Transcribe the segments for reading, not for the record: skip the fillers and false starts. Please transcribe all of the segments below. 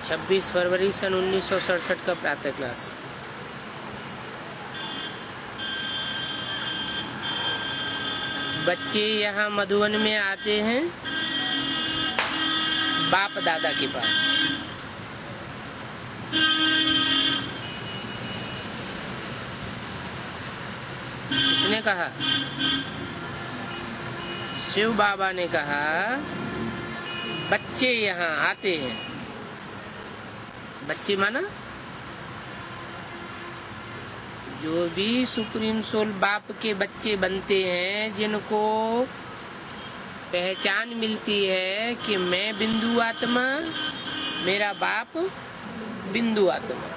26 फरवरी सन 1967 का प्रातः क्लास। बच्चे यहाँ मधुवन में आते हैं बाप दादा के पास। किसने कहा? शिव बाबा ने कहा बच्चे यहाँ आते हैं। बच्चे माना जो भी सुप्रीम सोल बाप के बच्चे बनते हैं, जिनको पहचान मिलती है कि मैं बिंदु आत्मा, मेरा बाप बिंदु आत्मा।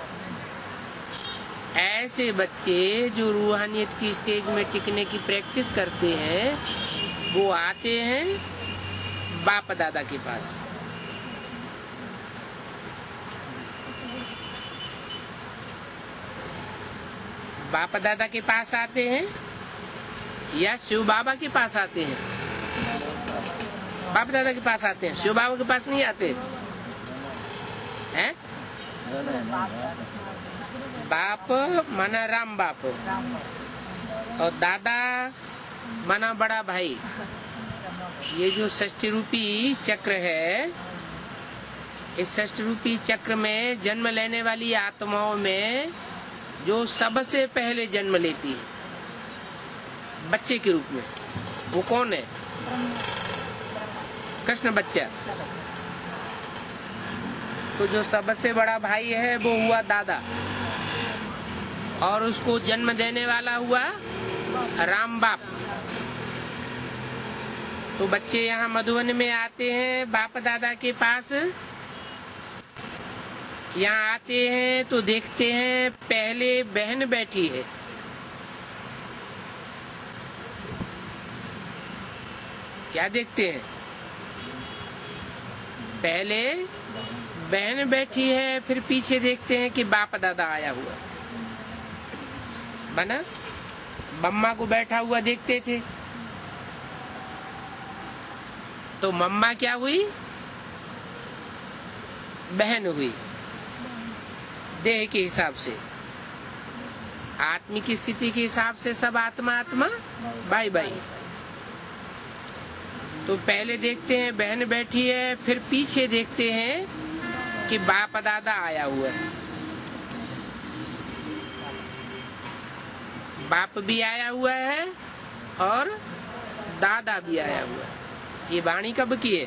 ऐसे बच्चे जो रूहानियत की स्टेज में टिकने की प्रैक्टिस करते हैं, वो आते हैं बाप दादा के पास। बाप दादा के पास आते हैं या शिव बाबा के पास आते हैं? बाप दादा के पास आते हैं, शिव बाबा के पास नहीं आते हैं। बाप माना राम बाप और दादा माना बड़ा भाई। ये जो षष्ठी रूपी चक्र है, इस षष्ठी रूपी चक्र में जन्म लेने वाली आत्माओं में जो सबसे पहले जन्म लेती है बच्चे के रूप में, वो कौन है? कृष्ण बच्चा। तो जो सबसे बड़ा भाई है वो हुआ दादा, और उसको जन्म देने वाला हुआ राम बाप। तो बच्चे यहाँ मधुवन में आते हैं बाप दादा के पास। यहाँ आते हैं तो देखते हैं पहले बहन बैठी है। क्या देखते हैं? पहले बहन बैठी है, फिर पीछे देखते हैं कि बाप दादा आया हुआ बना। मम्मा को बैठा हुआ देखते थे, तो मम्मा क्या हुई? बहन हुई। देह के हिसाब से, आत्मिक स्थिति के हिसाब से सब आत्मा आत्मा, भाई भाई। तो पहले देखते हैं बहन बैठी है, फिर पीछे देखते हैं कि बाप दादा आया हुआ है। बाप भी आया हुआ है और दादा भी आया हुआ है। ये वाणी कब की है?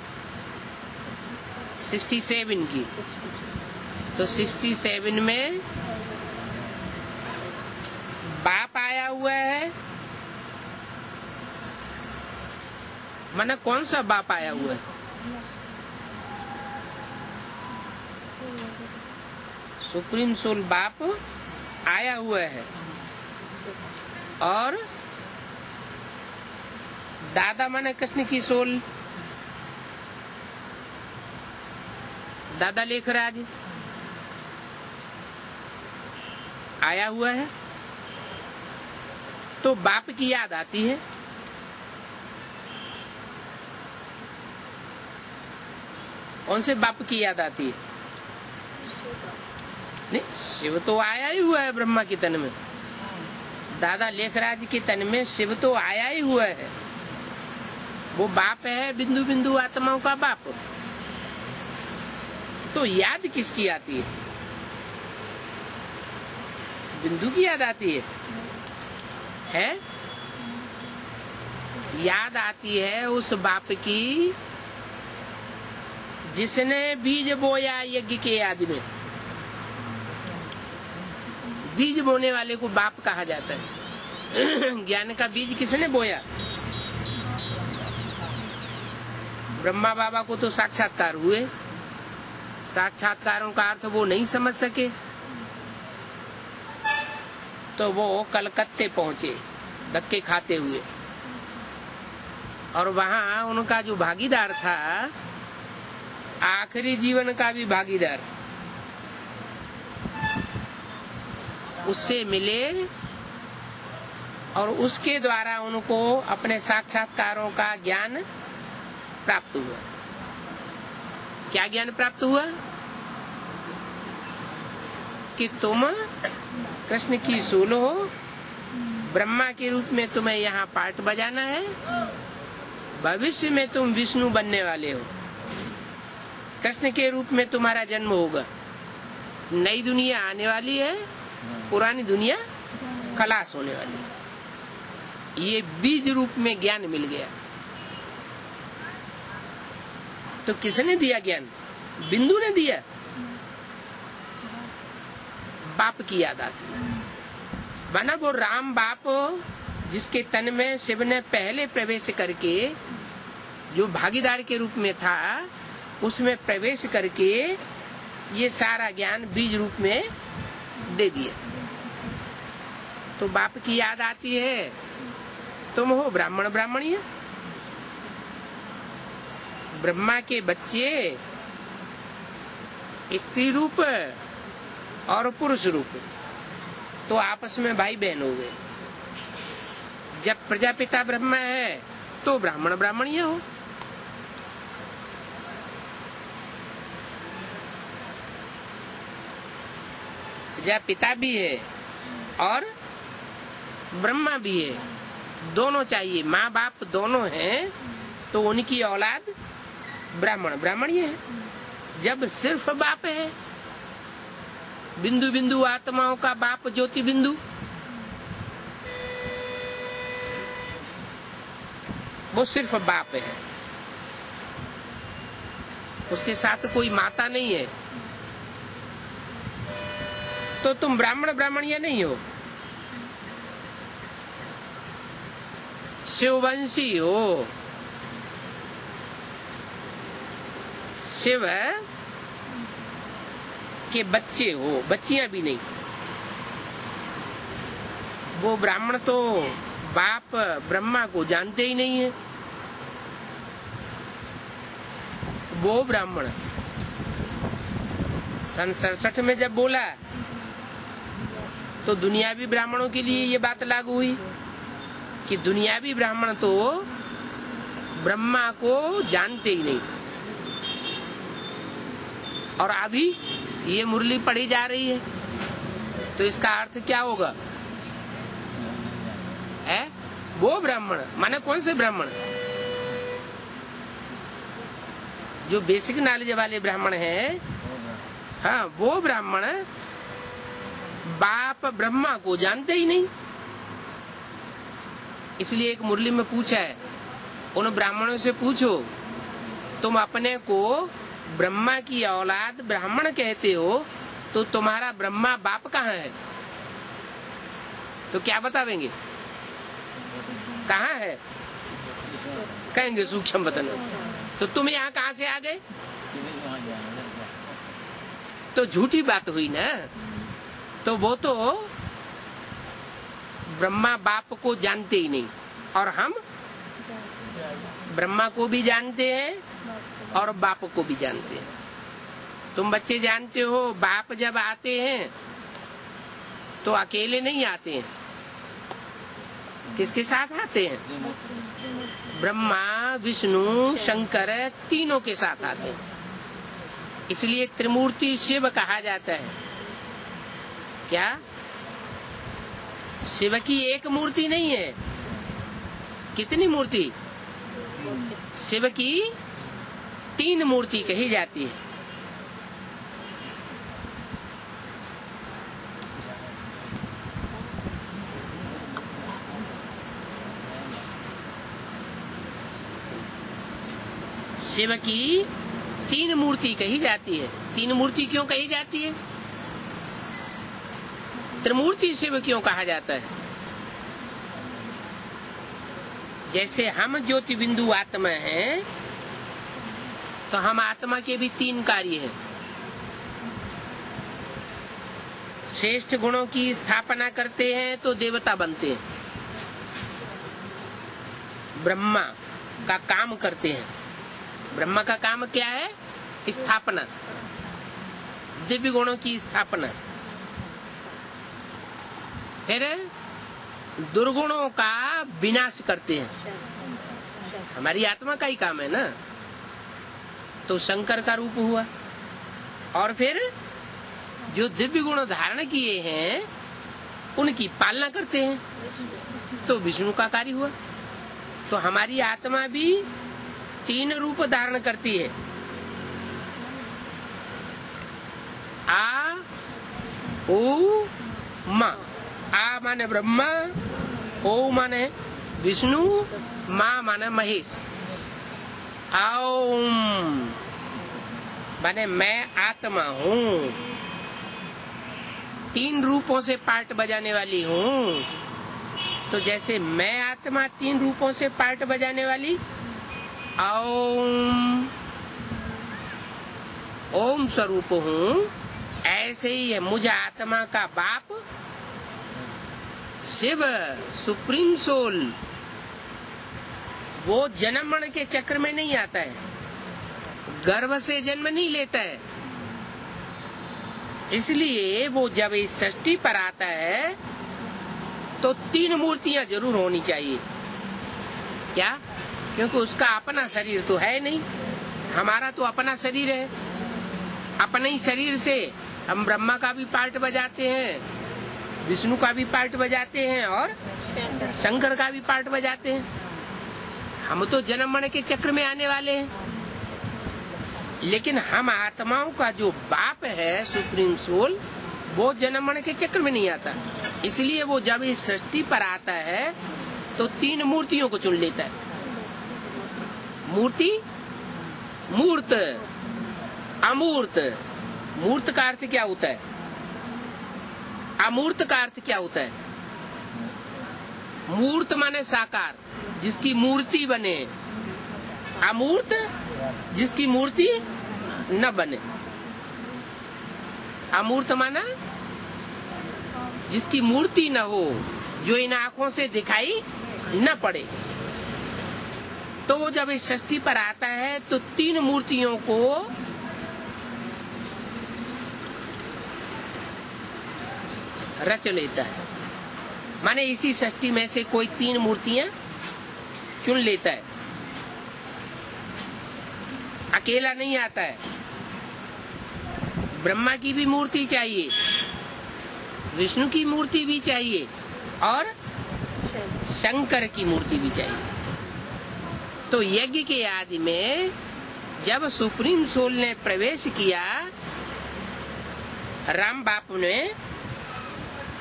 67 की। तो 67 में बाप आया हुआ है। माना कौन सा बाप आया हुआ है? सुप्रीम सोल बाप आया हुआ है, और दादा माना कृष्ण की सोल, दादा लेखराज आया हुआ है। तो बाप की याद आती है। कौन से बाप की याद आती है? नहीं, शिव तो आया ही हुआ है ब्रह्मा के तन में। दादा लेखराज के तन में शिव तो आया ही हुआ है। वो बाप है बिंदु बिंदु आत्माओं का बाप। तो याद किसकी आती है? बिंदु की याद आती है? याद आती है उस बाप की जिसने बीज बोया यज्ञ के आदि में। बीज बोने वाले को बाप कहा जाता है। ज्ञान का बीज किसने बोया? ब्रह्मा बाबा को तो साक्षात्कार हुए, साक्षात्कारों का अर्थ वो नहीं समझ सके, तो वो कलकत्ते पहुंचे धक्के खाते हुए। और वहां उनका जो भागीदार था, आखिरी जीवन का भी भागीदार, उससे मिले और उसके द्वारा उनको अपने साक्षात्कारों का ज्ञान प्राप्त हुआ। क्या ज्ञान प्राप्त हुआ? कि तुम कृष्ण की सूल हो, ब्रह्मा के रूप में तुम्हें यहाँ पार्ट बजाना है, भविष्य में तुम विष्णु बनने वाले हो, कृष्ण के रूप में तुम्हारा जन्म होगा, नई दुनिया आने वाली है, पुरानी दुनिया खलास होने वाली है। ये बीज रूप में ज्ञान मिल गया। तो किसने दिया ज्ञान? बिंदु ने दिया। बाप की याद आती है, माना वो राम बाप जिसके तन में शिव ने पहले प्रवेश करके, जो भागीदार के रूप में था, उसमें प्रवेश करके ये सारा ज्ञान बीज रूप में दे दिया। तो बाप की याद आती है, तुम हो ब्राह्मण ब्राह्मणी, ब्रह्मा के बच्चे स्त्री रूप और पुरुष रूप, तो आपस में भाई बहन हो गए। जब प्रजापिता ब्रह्मा है तो ब्राह्मण ब्राह्मणी हो। प्रजापिता भी है और ब्रह्मा भी है, दोनों चाहिए, माँ बाप दोनों हैं, तो उनकी औलाद ब्राह्मण ब्राह्मणी है। जब सिर्फ बाप है, बिंदु बिंदु आत्माओं का बाप ज्योति बिंदु, वो सिर्फ बाप है, उसके साथ कोई माता नहीं है, तो तुम ब्राह्मण ब्राह्मणिया नहीं हो, शिववंशी हो। शिव के बच्चे हो, बच्चियां भी नहीं। वो ब्राह्मण तो बाप ब्रह्मा को जानते ही नहीं है। वो ब्राह्मण सन 67 में जब बोला तो दुनियावी ब्राह्मणों के लिए ये बात लागू हुई कि दुनियावी ब्राह्मण तो ब्रह्मा को जानते ही नहीं। और अभी ये मुरली पढ़ी जा रही है, तो इसका अर्थ क्या होगा? है वो ब्राह्मण, माने कौन से ब्राह्मण? जो बेसिक नॉलेज वाले ब्राह्मण हैं, हाँ, वो ब्राह्मण बाप ब्रह्मा को जानते ही नहीं। इसलिए एक मुरली में पूछा है, उन ब्राह्मणों से पूछो, तुम अपने को ब्रह्मा की औलाद ब्राह्मण कहते हो, तो तुम्हारा ब्रह्मा बाप कहाँ है? तो क्या बतावेंगे? कहाँ है? कहेंगे सूक्ष्म वतन। तो तुम यहाँ कहाँ से आ गए? तो झूठी बात हुई ना। तो वो तो ब्रह्मा बाप को जानते ही नहीं, और हम ब्रह्मा को भी जानते हैं और बाप को भी जानते हैं। तुम बच्चे जानते हो, बाप जब आते हैं तो अकेले नहीं आते हैं, किसके साथ आते हैं? ब्रह्मा, विष्णु, शंकर, तीनों के साथ आते हैं। इसलिए त्रिमूर्ति शिव कहा जाता है। क्या शिव की एक मूर्ति नहीं है? कितनी मूर्ति? शिव की 3 मूर्ति कही जाती है। शिव की 3 मूर्ति कही जाती है। 3 मूर्ति क्यों कही जाती है? त्रिमूर्ति शिव क्यों कहा जाता है? जैसे हम ज्योति बिंदु आत्मा हैं, तो हम आत्मा के भी 3 कार्य हैं। श्रेष्ठ गुणों की स्थापना करते हैं तो देवता बनते हैं, ब्रह्मा का काम करते हैं। ब्रह्मा का काम क्या है? स्थापना, दिव्य गुणों की स्थापना। फिर दुर्गुणों का विनाश करते हैं। हमारी आत्मा का ही काम है ना। तो शंकर का रूप हुआ। और फिर जो दिव्य गुण धारण किए हैं उनकी पालना करते हैं, तो विष्णु का कार्य हुआ। तो हमारी आत्मा भी 3 रूप धारण करती है। आ ओ मा। आ माने ब्रह्मा, ओ माने विष्णु, मा माने महेश। ओम माने मैं आत्मा हूँ, 3 रूपों से पार्ट बजाने वाली हूँ। तो जैसे मैं आत्मा 3 रूपों से पार्ट बजाने वाली, ओम ओम स्वरूप हूँ, ऐसे ही है मुझे आत्मा का बाप शिव सुप्रीम सोल, वो जन्म मरण के चक्र में नहीं आता है, गर्भ से जन्म नहीं लेता है। इसलिए वो जब इस सृष्टि पर आता है तो 3 मूर्तियां जरूर होनी चाहिए। क्या? क्योंकि उसका अपना शरीर तो है नहीं, हमारा तो अपना शरीर है। अपने ही शरीर से हम ब्रह्मा का भी पार्ट बजाते हैं, विष्णु का भी पार्ट बजाते हैं और शंकर का भी पार्ट बजाते हैं। हम तो जन्म मरण के चक्र में आने वाले हैं, लेकिन हम आत्माओं का जो बाप है सुप्रीम सोल, वो जन्म मरण के चक्र में नहीं आता। इसलिए वो जब इस सृष्टि पर आता है तो 3 मूर्तियों को चुन लेता है। मूर्ति, मूर्त, अमूर्त। मूर्त का अर्थ क्या होता है? अमूर्त का अर्थ क्या होता है? मूर्त माने साकार, जिसकी मूर्ति बने। अमूर्त जिसकी मूर्ति न बने। अमूर्त माना जिसकी मूर्ति न हो, जो इन आंखों से दिखाई न पड़े। तो वो जब इस सृष्टि पर आता है तो 3 मूर्तियों को रच लेता है। माने इसी सृष्टि में से कोई 3 मूर्तियां चुन लेता है, अकेला नहीं आता है। ब्रह्मा की भी मूर्ति चाहिए, विष्णु की मूर्ति भी चाहिए और शंकर की मूर्ति भी चाहिए। तो यज्ञ के आदि में जब सुप्रीम सोल ने प्रवेश किया राम बाप ने,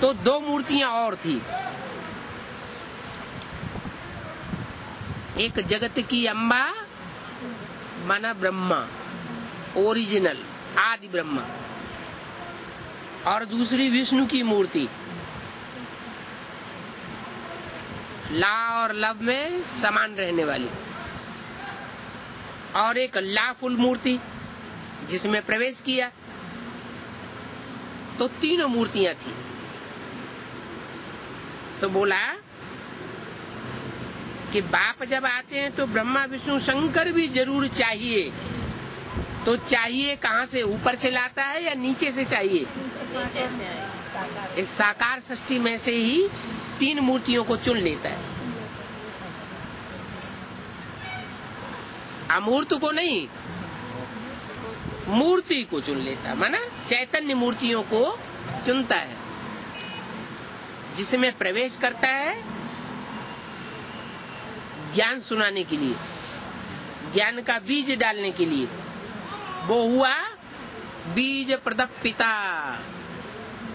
तो 2 मूर्तियां और थी। एक जगत की अम्बा माना ब्रह्मा, ओरिजिनल आदि ब्रह्मा, और दूसरी विष्णु की मूर्ति, ला और लव में समान रहने वाली, और एक लाफुल मूर्ति जिसमें प्रवेश किया। तो 3 मूर्तियां थी। तो बोला कि बाप जब आते हैं तो ब्रह्मा विष्णु शंकर भी जरूर चाहिए। तो चाहिए कहाँ से? ऊपर से लाता है या नीचे से चाहिए? इस साकार सृष्टि में से ही 3 मूर्तियों को चुन लेता है। अमूर्त को नहीं, मूर्ति को चुन लेता है। माना चैतन्य मूर्तियों को चुनता है, जिसमें प्रवेश करता है ज्ञान सुनाने के लिए, ज्ञान का बीज डालने के लिए। वो हुआ बीज प्रदप पिता,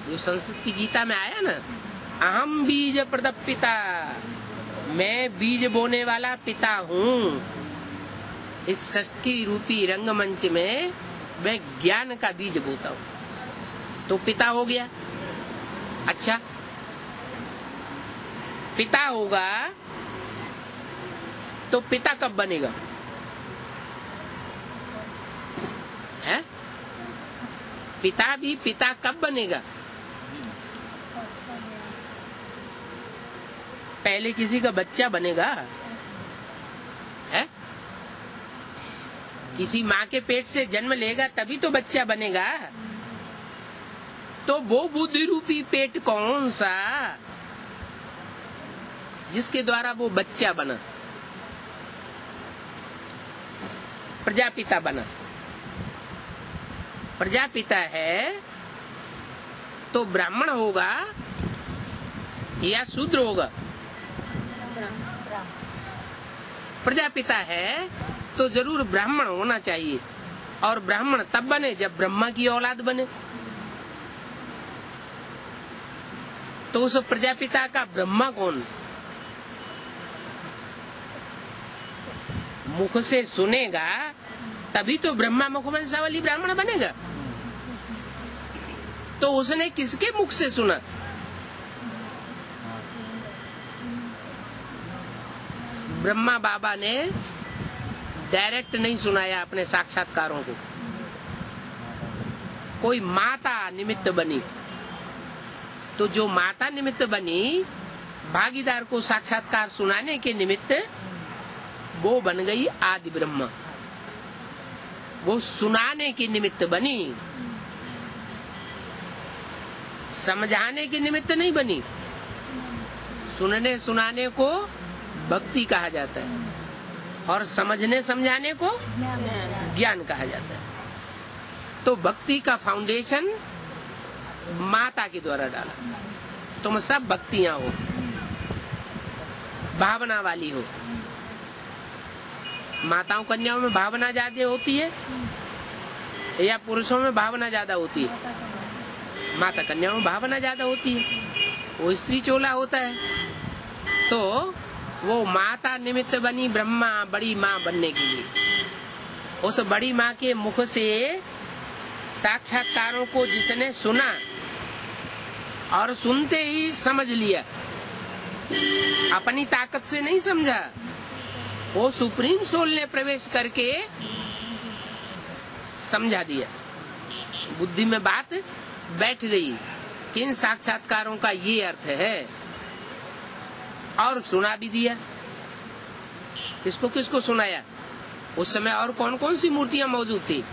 जो संस्कृत की गीता में आया ना, अहम बीज प्रदप पिता, मैं बीज बोने वाला पिता हूँ। इस सृष्टि रूपी रंगमंच में मैं ज्ञान का बीज बोता हूँ। तो पिता हो गया। अच्छा, पिता होगा तो पिता कब बनेगा? है? पिता भी पिता कब बनेगा? पहले किसी का बच्चा बनेगा, है? किसी माँ के पेट से जन्म लेगा तभी तो बच्चा बनेगा। तो वो बुद्धि रूपी पेट कौन सा जिसके द्वारा वो बच्चा बना? प्रजापिता बना। प्रजापिता है तो ब्राह्मण होगा या शूद्र होगा? प्रजापिता है तो जरूर ब्राह्मण होना चाहिए, और ब्राह्मण तब बने जब ब्रह्मा की औलाद बने। तो उस प्रजापिता का ब्रह्मा कौन? मुख से सुनेगा तभी तो ब्रह्मा मुखवंशावली ब्राह्मण बनेगा। तो उसने किसके मुख से सुना? ब्रह्मा बाबा ने डायरेक्ट नहीं सुनाया अपने साक्षात्कारों को, कोई माता निमित्त बनी। तो जो माता निमित्त बनी भागीदार को साक्षात्कार सुनाने के निमित्त, वो बन गई आदि ब्रह्मा। वो सुनाने के निमित्त बनी, समझाने के निमित्त नहीं बनी। सुनने सुनाने को भक्ति कहा जाता है, और समझने समझाने को ज्ञान कहा जाता है। तो भक्ति का फाउंडेशन माता के द्वारा डाला। तुम सब भक्तियां हो, भावना वाली हो। माताओं कन्याओं में भावना ज्यादा होती है या पुरुषों में भावना ज्यादा होती है? माता कन्याओं में भावना ज्यादा होती है, वो स्त्री चोला होता है। तो वो माता निमित्त बनी ब्रह्मा बड़ी माँ बनने के लिए। उस बड़ी माँ के मुख से साक्षात्कारों को जिसने सुना और सुनते ही समझ लिया, अपनी ताकत से नहीं समझा, वो सुप्रीम सोल ने प्रवेश करके समझा दिया। बुद्धि में बात बैठ गई कि इन साक्षात्कारों का ये अर्थ है, और सुना भी दिया। किसको किसको सुनाया? उस समय और कौन कौन सी मूर्तियां मौजूद थी?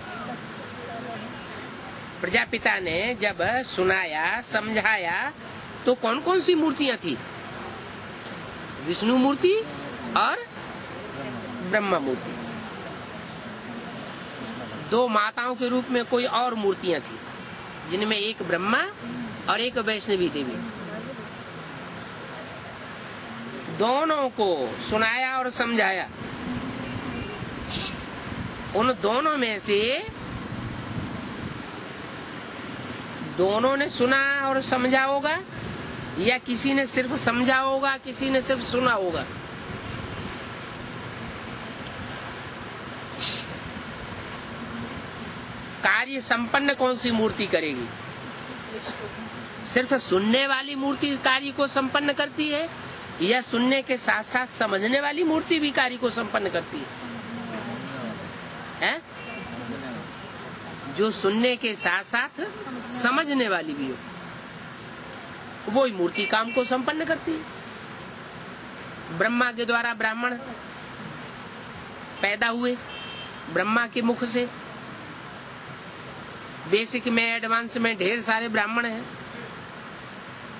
प्रजापिता ने जब सुनाया समझाया तो कौन कौन सी मूर्तियां थी? विष्णु मूर्ति और ब्रह्मा मूर्ति। दो माताओं के रूप में कोई और मूर्तियां थी, जिनमें एक ब्रह्मा और एक वैष्णवी देवी। दोनों को सुनाया और समझाया। उन दोनों में से दोनों ने सुना और समझा होगा, या किसी ने सिर्फ समझा होगा, किसी ने सिर्फ सुना होगा? कार्य संपन्न कौन सी मूर्ति करेगी? सिर्फ सुनने वाली मूर्ति कार्य को संपन्न करती है, या सुनने के साथ साथ समझने वाली मूर्ति भी कार्य को संपन्न करती है? जो सुनने के साथ साथ समझने वाली भी हो, वो ही मूर्ति काम को संपन्न करती है। ब्रह्मा के द्वारा ब्राह्मण पैदा हुए, ब्रह्मा के मुख से। बेसिक में एडवांस में ढेर सारे ब्राह्मण हैं।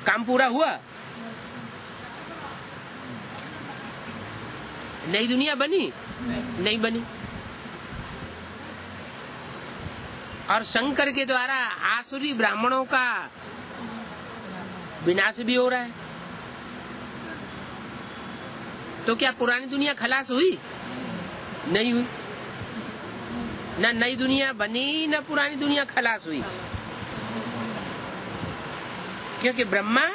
काम पूरा हुआ? नई दुनिया बनी? नहीं बनी। और शंकर के द्वारा आसुरी ब्राह्मणों का विनाश भी हो रहा है। तो क्या पुरानी दुनिया खलास हुई? नहीं हुई। न नई दुनिया बनी, न पुरानी दुनिया खलास हुई। क्योंकि ब्रह्मा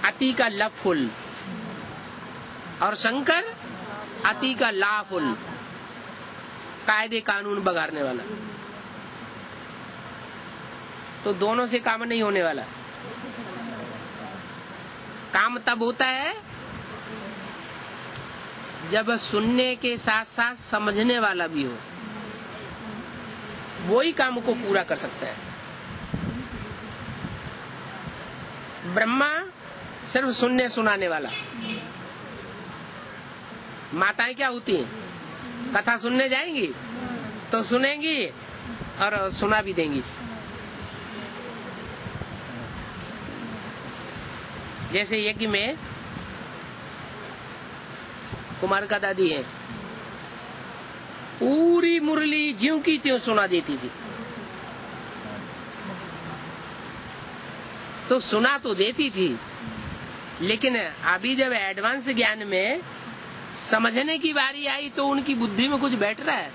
अति का लफुल और शंकर अति का लाफुल, कायदे कानून बगाड़ने वाला। तो दोनों से काम नहीं होने वाला। काम तब होता है जब सुनने के साथ साथ समझने वाला भी हो, वो ही काम को पूरा कर सकता है। ब्रह्मा सिर्फ सुनने सुनाने वाला। माताएं क्या होती हैं? कथा सुनने जाएंगी तो सुनेंगी और सुना भी देंगी। जैसे यज्ञ में कुमार का दादी है, पूरी मुरली ज्यों की त्यों सुना देती थी। तो सुना तो देती थी, लेकिन अभी जब एडवांस ज्ञान में समझने की बारी आई तो उनकी बुद्धि में कुछ बैठ रहा है।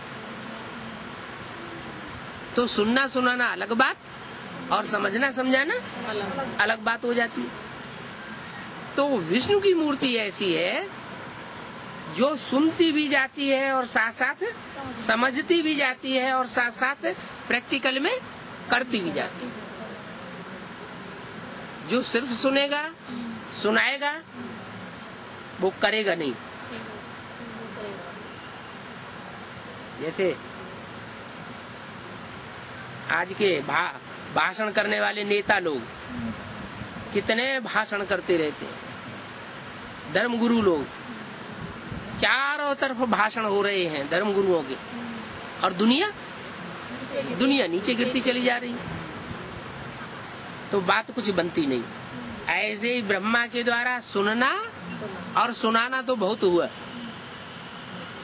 तो सुनना सुनाना अलग बात और समझना समझाना अलग बात हो जाती है। तो विष्णु की मूर्ति ऐसी है जो सुनती भी जाती है और साथ साथ समझती भी जाती है और साथ साथ प्रैक्टिकल में करती भी जाती है। जो सिर्फ सुनेगा सुनाएगा वो करेगा नहीं। जैसे आज के भाषण करने वाले नेता लोग कितने भाषण करते रहते हैं, धर्मगुरु लोग चारों तरफ भाषण हो रहे हैं धर्म गुरुओं के, और दुनिया नीचे गिरती चली जा रही, तो बात कुछ बनती नहीं। ऐसे ही ब्रह्मा के द्वारा सुनना और सुनाना तो बहुत हुआ।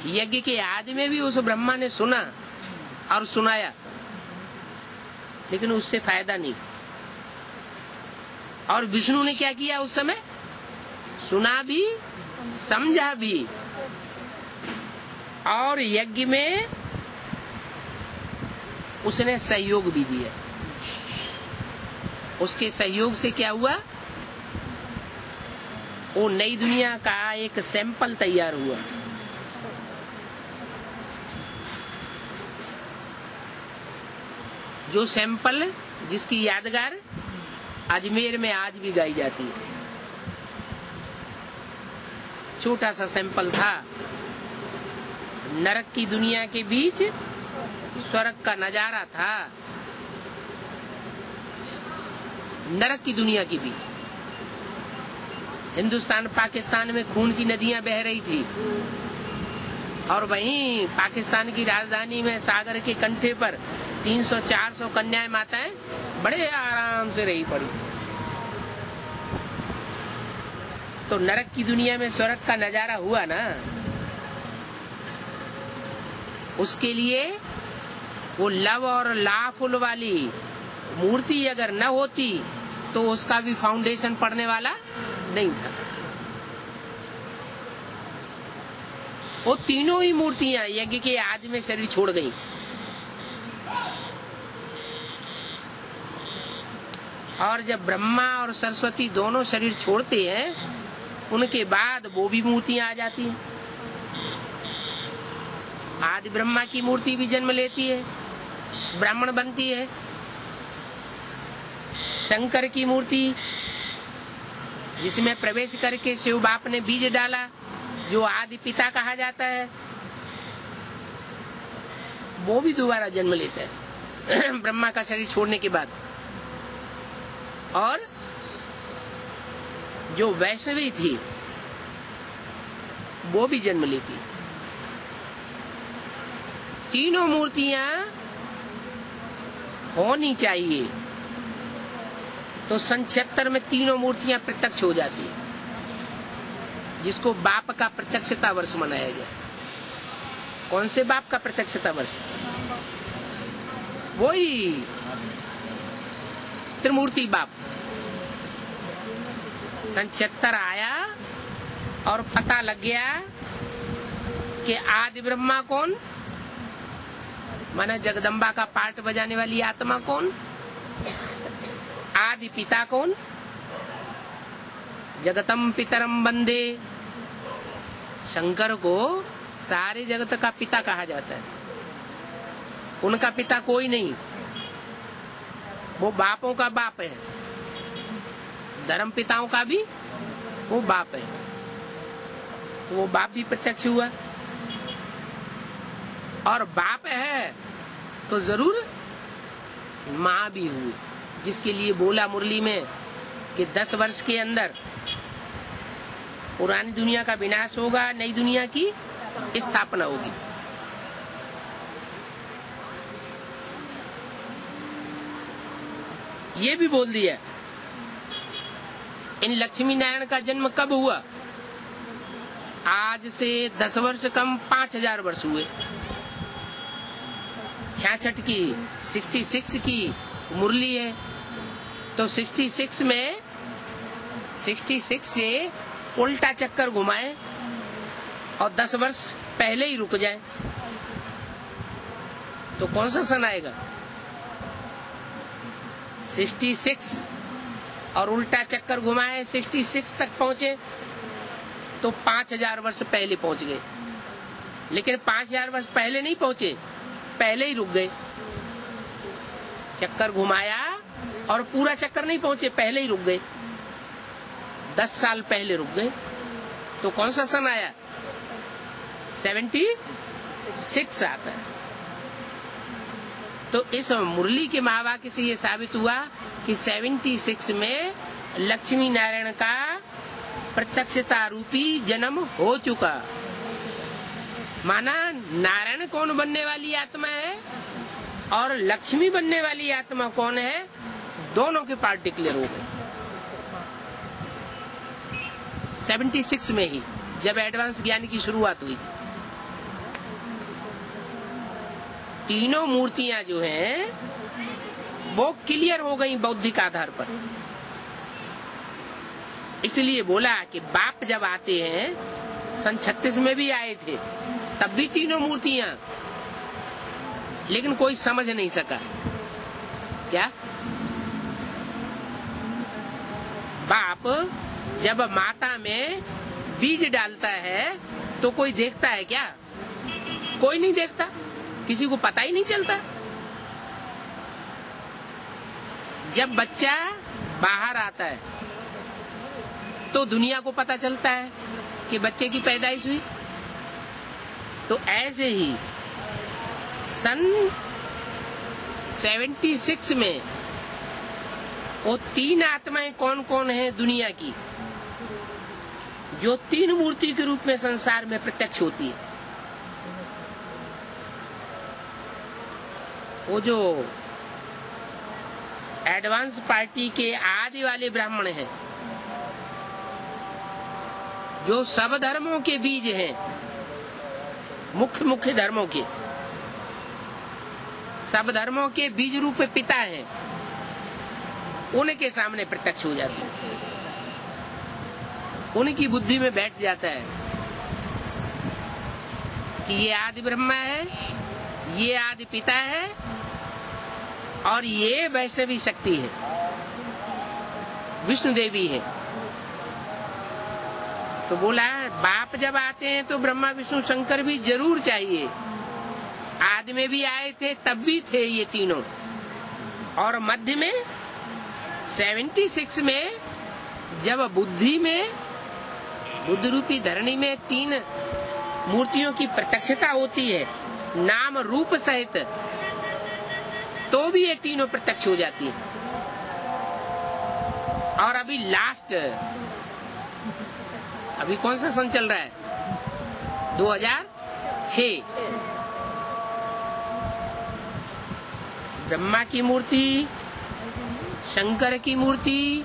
यज्ञ के आदि में भी उस ब्रह्मा ने सुना और सुनाया, लेकिन उससे फायदा नहीं। और विष्णु ने क्या किया उस समय? सुना भी समझा भी, और यज्ञ में उसने सहयोग भी दिया। उसके सहयोग से क्या हुआ? वो नई दुनिया का एक सैंपल तैयार हुआ। जो सैंपल जिसकी यादगार अजमेर में आज भी गाई जाती है। छोटा सा सैंपल था, नरक की दुनिया के बीच स्वर्ग का नजारा था। नरक की दुनिया के बीच हिंदुस्तान पाकिस्तान में खून की नदियां बह रही थी, और वहीं पाकिस्तान की राजधानी में सागर के कंठे पर 300-400 कन्याएं माताएं बड़े आराम से रही पड़ी थी। तो नरक की दुनिया में स्वर्ग का नजारा हुआ ना, उसके लिए वो लव और लाफुल वाली मूर्ति अगर न होती तो उसका भी फाउंडेशन पड़ने वाला नहीं था। वो तीनों ही मूर्तियां यज्ञ के आदि में शरीर छोड़ गई। और जब ब्रह्मा और सरस्वती दोनों शरीर छोड़ते हैं, उनके बाद वो भी मूर्तियां आ जाती हैं। आदि ब्रह्मा की मूर्ति भी जन्म लेती है, ब्राह्मण बनती है। शंकर की मूर्ति जिसमें प्रवेश करके शिव बाप ने बीज डाला, जो आदि पिता कहा जाता है, वो भी दोबारा जन्म लेता है ब्रह्मा का शरीर छोड़ने के बाद। और जो वैष्णवी थी वो भी जन्म लेती। तीनों मूर्तियां होनी चाहिए, तो सन 76 में तीनों मूर्तियां प्रत्यक्ष हो जाती है, जिसको बाप का प्रत्यक्षता वर्ष मनाया गया। कौन से बाप का प्रत्यक्षता वर्ष? वही त्रिमूर्ति बाप। सन 76 आया और पता लग गया कि आदि ब्रह्मा कौन, माना जगदम्बा का पार्ट बजाने वाली आत्मा कौन, आदि पिता कौन, जगतम पितरम वंदे। शंकर को सारे जगत का पिता कहा जाता है। उनका पिता कोई नहीं, वो बापों का बाप है, धर्म पिताओं का भी वो बाप है। तो वो बाप भी प्रत्यक्ष हुआ, और बाप है तो जरूर माँ भी हुई, जिसके लिए बोला मुरली में कि 10 वर्ष के अंदर पुरानी दुनिया का विनाश होगा, नई दुनिया की स्थापना होगी। ये भी बोल दिया। इन लक्ष्मी नारायण का जन्म कब हुआ? आज से 10 वर्ष कम 5000 वर्ष हुए। 66 की 66 की मुरली है, तो 66 से उल्टा चक्कर घुमाए और 10 वर्ष पहले ही रुक जाए तो कौन सा सन आएगा? 66 और उल्टा चक्कर घुमाए 66 तक पहुंचे तो 5000 वर्ष पहले पहुंच गए। लेकिन 5000 वर्ष पहले नहीं पहुंचे, पहले ही रुक गए। चक्कर घुमाया और पूरा चक्कर नहीं पहुंचे, पहले ही रुक गए। 10 साल पहले रुक गए तो कौन सा सन आया? 76 आता है। तो इस मुरली के महावाक्य से ये साबित हुआ कि 76 में लक्ष्मी नारायण का प्रत्यक्षता रूपी जन्म हो चुका। माना नारायण कौन बनने वाली आत्मा है और लक्ष्मी बनने वाली आत्मा कौन है, दोनों के पार्ट डिक्लेयर हो गए 76 में ही, जब एडवांस ज्ञान की शुरुआत हुई थी। तीनों मूर्तियां जो हैं वो क्लियर हो गई बौद्धिक आधार पर। इसलिए बोला कि बाप जब आते हैं, सन 36 में भी आए थे, तब भी तीनों मूर्तियां, लेकिन कोई समझ नहीं सका। क्या? बाप जब माता में बीज डालता है तो कोई देखता है क्या? कोई नहीं देखता, किसी को पता ही नहीं चलता। जब बच्चा बाहर आता है तो दुनिया को पता चलता है कि बच्चे की पैदाइश हुई। तो ऐसे ही सन 76 में वो 3 आत्माएं कौन कौन है दुनिया की, जो 3 मूर्ति के रूप में संसार में प्रत्यक्ष होती है। वो जो एडवांस पार्टी के आदि वाले ब्राह्मण हैं, जो सब धर्मों के बीज हैं, मुख्य धर्मों के, सब धर्मों के बीज रूप में पिता हैं, उनके सामने प्रत्यक्ष हो जाते हैं। उनकी बुद्धि में बैठ जाता है कि ये आदि ब्रह्मा है, ये आदि पिता है और ये वैष्णवी शक्ति है, विष्णु देवी है। तो बोला बाप जब आते हैं तो ब्रह्मा विष्णु शंकर भी जरूर चाहिए। आदि में भी आए थे, तब भी थे ये तीनों। और मध्य में 76 में जब बुद्धि में, बुद्ध रूपी धरणी में 3 मूर्तियों की प्रत्यक्षता होती है नाम रूप सहित, तो भी ये तीनों प्रत्यक्ष हो जाती है। और अभी लास्ट, अभी कौन सा सन चल रहा है? 2006। ब्रह्मा की मूर्ति, शंकर की मूर्ति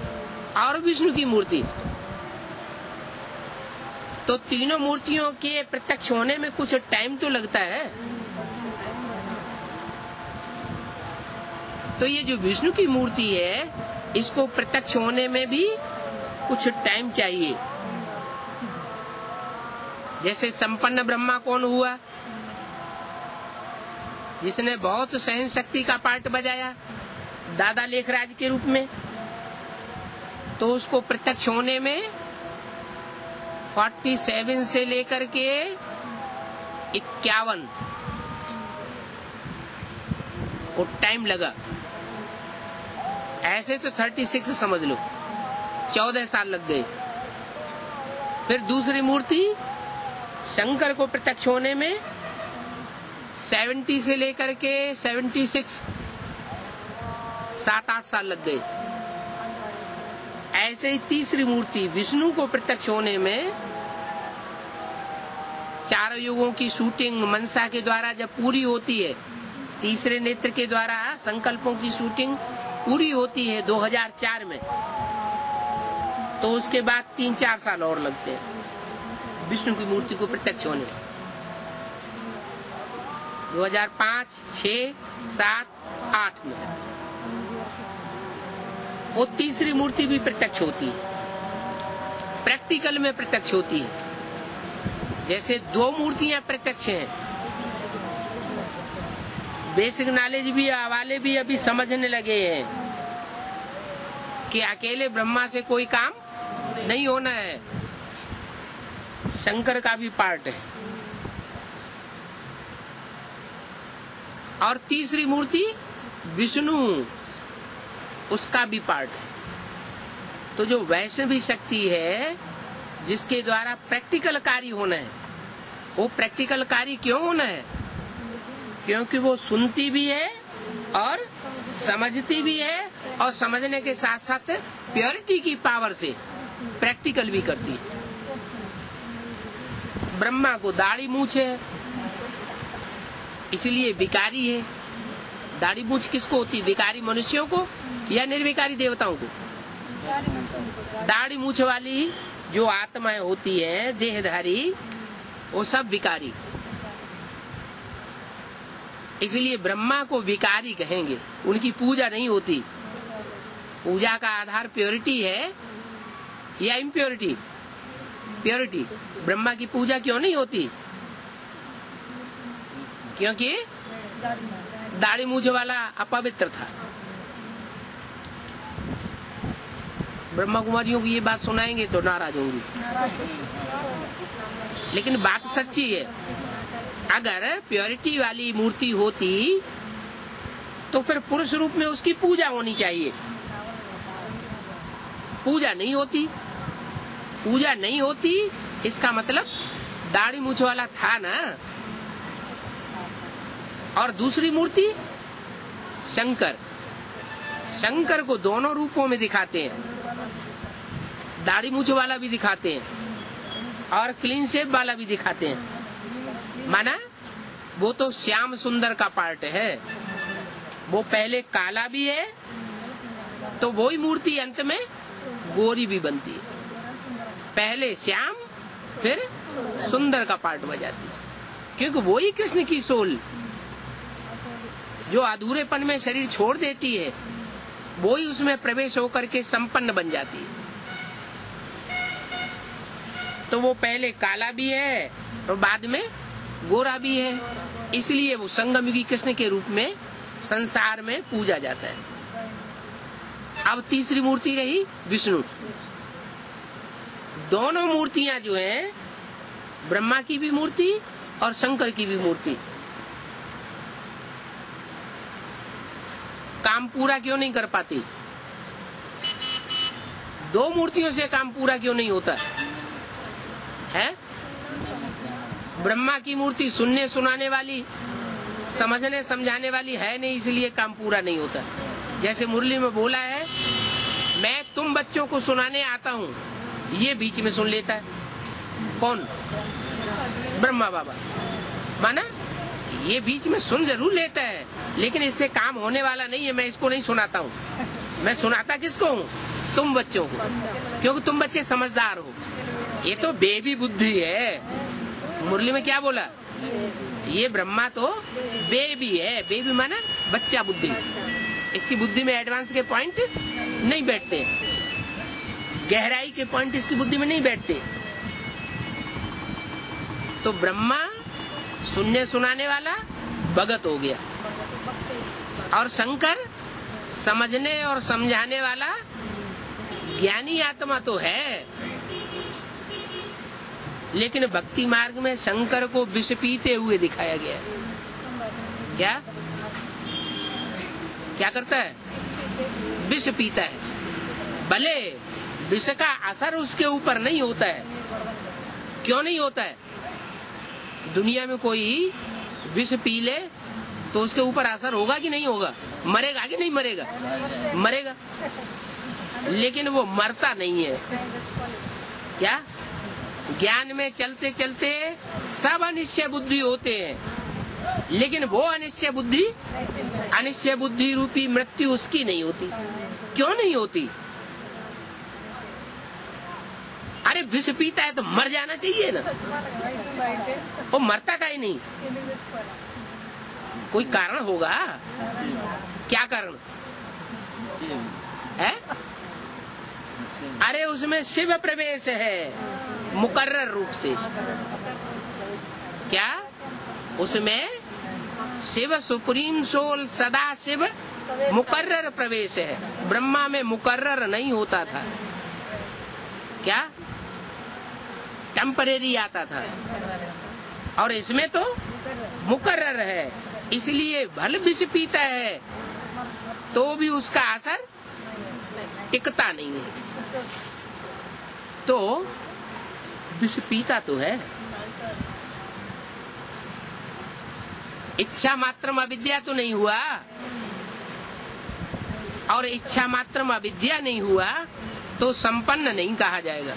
और विष्णु की मूर्ति, तो तीनों मूर्तियों के प्रत्यक्ष होने में कुछ टाइम तो लगता है। तो ये जो विष्णु की मूर्ति है, इसको प्रत्यक्ष होने में भी कुछ टाइम चाहिए। जैसे संपन्न ब्रह्मा कौन हुआ? जिसने बहुत सहन शक्ति का पार्ट बजाया दादा लेखराज के रूप में, तो उसको प्रत्यक्ष होने में 47 से लेकर के 51 वो टाइम लगा। ऐसे तो 36 समझ लो, 14 साल लग गए। फिर दूसरी मूर्ति शंकर को प्रत्यक्ष होने में 70 से लेकर के 76 7-8 साल लग गए। ऐसे ही तीसरी मूर्ति विष्णु को प्रत्यक्ष होने में 4 युगों की शूटिंग मनसा के द्वारा जब पूरी होती है, तीसरे नेत्र के द्वारा संकल्पों की शूटिंग पूरी होती है 2004 में, तो उसके बाद 3-4 साल और लगते हैं विष्णु की मूर्ति को प्रत्यक्ष होने में। 2005, 6, 7, 8 में वो तीसरी मूर्ति भी प्रत्यक्ष होती है, प्रैक्टिकल में प्रत्यक्ष होती है। जैसे दो मूर्तियां प्रत्यक्ष हैं, बेसिक नॉलेज भी वाले भी अभी समझने लगे हैं कि अकेले ब्रह्मा से कोई काम नहीं होना है, शंकर का भी पार्ट है। और तीसरी मूर्ति विष्णु, उसका भी पार्ट है। तो जो वैष्णवी शक्ति है जिसके द्वारा प्रैक्टिकल कार्य होना है, वो प्रैक्टिकल कार्य क्यों होना है? क्योंकि वो सुनती भी है और समझती भी है, और समझने के साथ साथ प्योरिटी की पावर से प्रैक्टिकल भी करती है। ब्रह्मा को दाढ़ी मूछ है, इसलिए विकारी है। दाढ़ी मूछ किसको होती? विकारी मनुष्यों को या निर्विकारी देवताओं को? दाढ़ी मूछ वाली जो आत्माएं होती है, देहधारी, वो सब विकारी। इसलिए ब्रह्मा को विकारी कहेंगे। उनकी पूजा नहीं होती। पूजा का आधार प्योरिटी है या इम्प्योरिटी? प्योरिटी। ब्रह्मा की पूजा क्यों नहीं होती? क्योंकि दाढ़ी मूछ वाला अपवित्र था। ब्रह्मा कुमारियों की ये बात सुनाएंगे तो नाराज होंगी, लेकिन बात सच्ची है। अगर प्योरिटी वाली मूर्ति होती तो फिर पुरुष रूप में उसकी पूजा होनी चाहिए। पूजा नहीं होती। पूजा नहीं होती इसका मतलब दाढ़ी मूछ वाला था ना। और दूसरी मूर्ति शंकर। शंकर को दोनों रूपों में दिखाते हैं, दाढ़ी मूछ वाला भी दिखाते हैं और क्लीन शेव वाला भी दिखाते हैं। माना वो तो श्याम सुंदर का पार्ट है। वो पहले काला भी है तो वही मूर्ति अंत में गोरी भी बनती है। पहले श्याम फिर सुंदर का पार्ट बजाती है, क्योंकि वही कृष्ण की सोल जो अधूरेपन में शरीर छोड़ देती है, वही उसमें प्रवेश होकर के संपन्न बन जाती है। तो वो पहले काला भी है और बाद में गोरा भी है, इसलिए वो संगमयुगी कृष्ण के रूप में संसार में पूजा जाता है। अब तीसरी मूर्ति रही विष्णु। दोनों मूर्तियां जो हैं, ब्रह्मा की भी मूर्ति और शंकर की भी मूर्ति, काम पूरा क्यों नहीं कर पाती? दो मूर्तियों से काम पूरा क्यों नहीं होता है? ब्रह्मा की मूर्ति सुनने सुनाने वाली, समझने समझाने वाली है नहीं, इसलिए काम पूरा नहीं होता। जैसे मुरली में बोला है, मैं तुम बच्चों को सुनाने आता हूँ, ये बीच में सुन लेता है। कौन? ब्रह्मा बाबा। माना ये बीच में सुन जरूर लेता है, लेकिन इससे काम होने वाला नहीं है। मैं इसको नहीं सुनाता हूँ। मैं सुनाता किसको हूँ? तुम बच्चों को, क्योंकि तुम बच्चे समझदार हो। ये तो बेबी बुद्धि है। मुरली में क्या बोला? ये ब्रह्मा तो बेबी है। बेबी माना बच्चा बुद्धि। इसकी बुद्धि में एडवांस के पॉइंट नहीं बैठते, गहराई के पॉइंट इसकी बुद्धि में नहीं बैठते। तो ब्रह्मा सुनने सुनाने वाला भगत हो गया, और शंकर समझने और समझाने वाला ज्ञानी आत्मा तो है। लेकिन भक्ति मार्ग में शंकर को विष पीते हुए दिखाया गया है। क्या क्या करता है? विष पीता है। भले विष का असर उसके ऊपर नहीं होता है। क्यों नहीं होता है? दुनिया में कोई विष पी ले तो उसके ऊपर असर होगा कि नहीं होगा? मरेगा कि नहीं मरेगा? मरेगा। लेकिन वो मरता नहीं है। क्या? ज्ञान में चलते चलते सब अनिश्चय बुद्धि होते हैं, लेकिन वो अनिश्चय बुद्धि रूपी मृत्यु उसकी नहीं होती। क्यों नहीं होती? अरे विष पीता है तो मर जाना चाहिए ना, वो मरता का ही नहीं। कोई कारण होगा। क्या कारण है? अरे उसमें शिव प्रवेश है मुकर्रर रूप से। क्या उसमें शिव सुप्रीम सोल सदा शिव मुकर्रर प्रवेश है। ब्रह्मा में मुकर्रर नहीं होता था, क्या टेम्परेरी आता था, और इसमें तो मुकर्रर है। इसलिए भले विष पीता है तो भी उसका असर टिकता नहीं है। तो विष पीता तो है। इच्छा मात्रम अविद्या तो नहीं हुआ, और इच्छा मात्रम अविद्या नहीं हुआ तो संपन्न नहीं कहा जाएगा।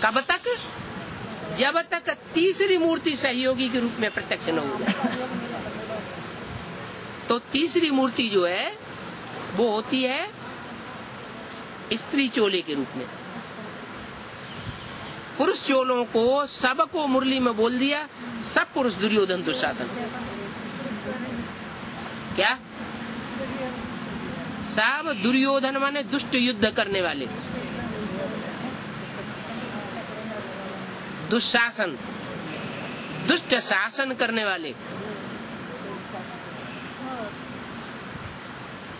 कब तक? जब तक तीसरी मूर्ति सहयोगी के रूप में प्रत्यक्ष न हो जाए। तो तीसरी मूर्ति जो है वो होती है स्त्री चोले के रूप में। पुरुष चोलों को सबको मुरली में बोल दिया, सब पुरुष दुर्योधन दुशासन। क्या? सब दुर्योधन माने दुष्ट युद्ध करने वाले, दुशासन दुष्ट शासन करने वाले।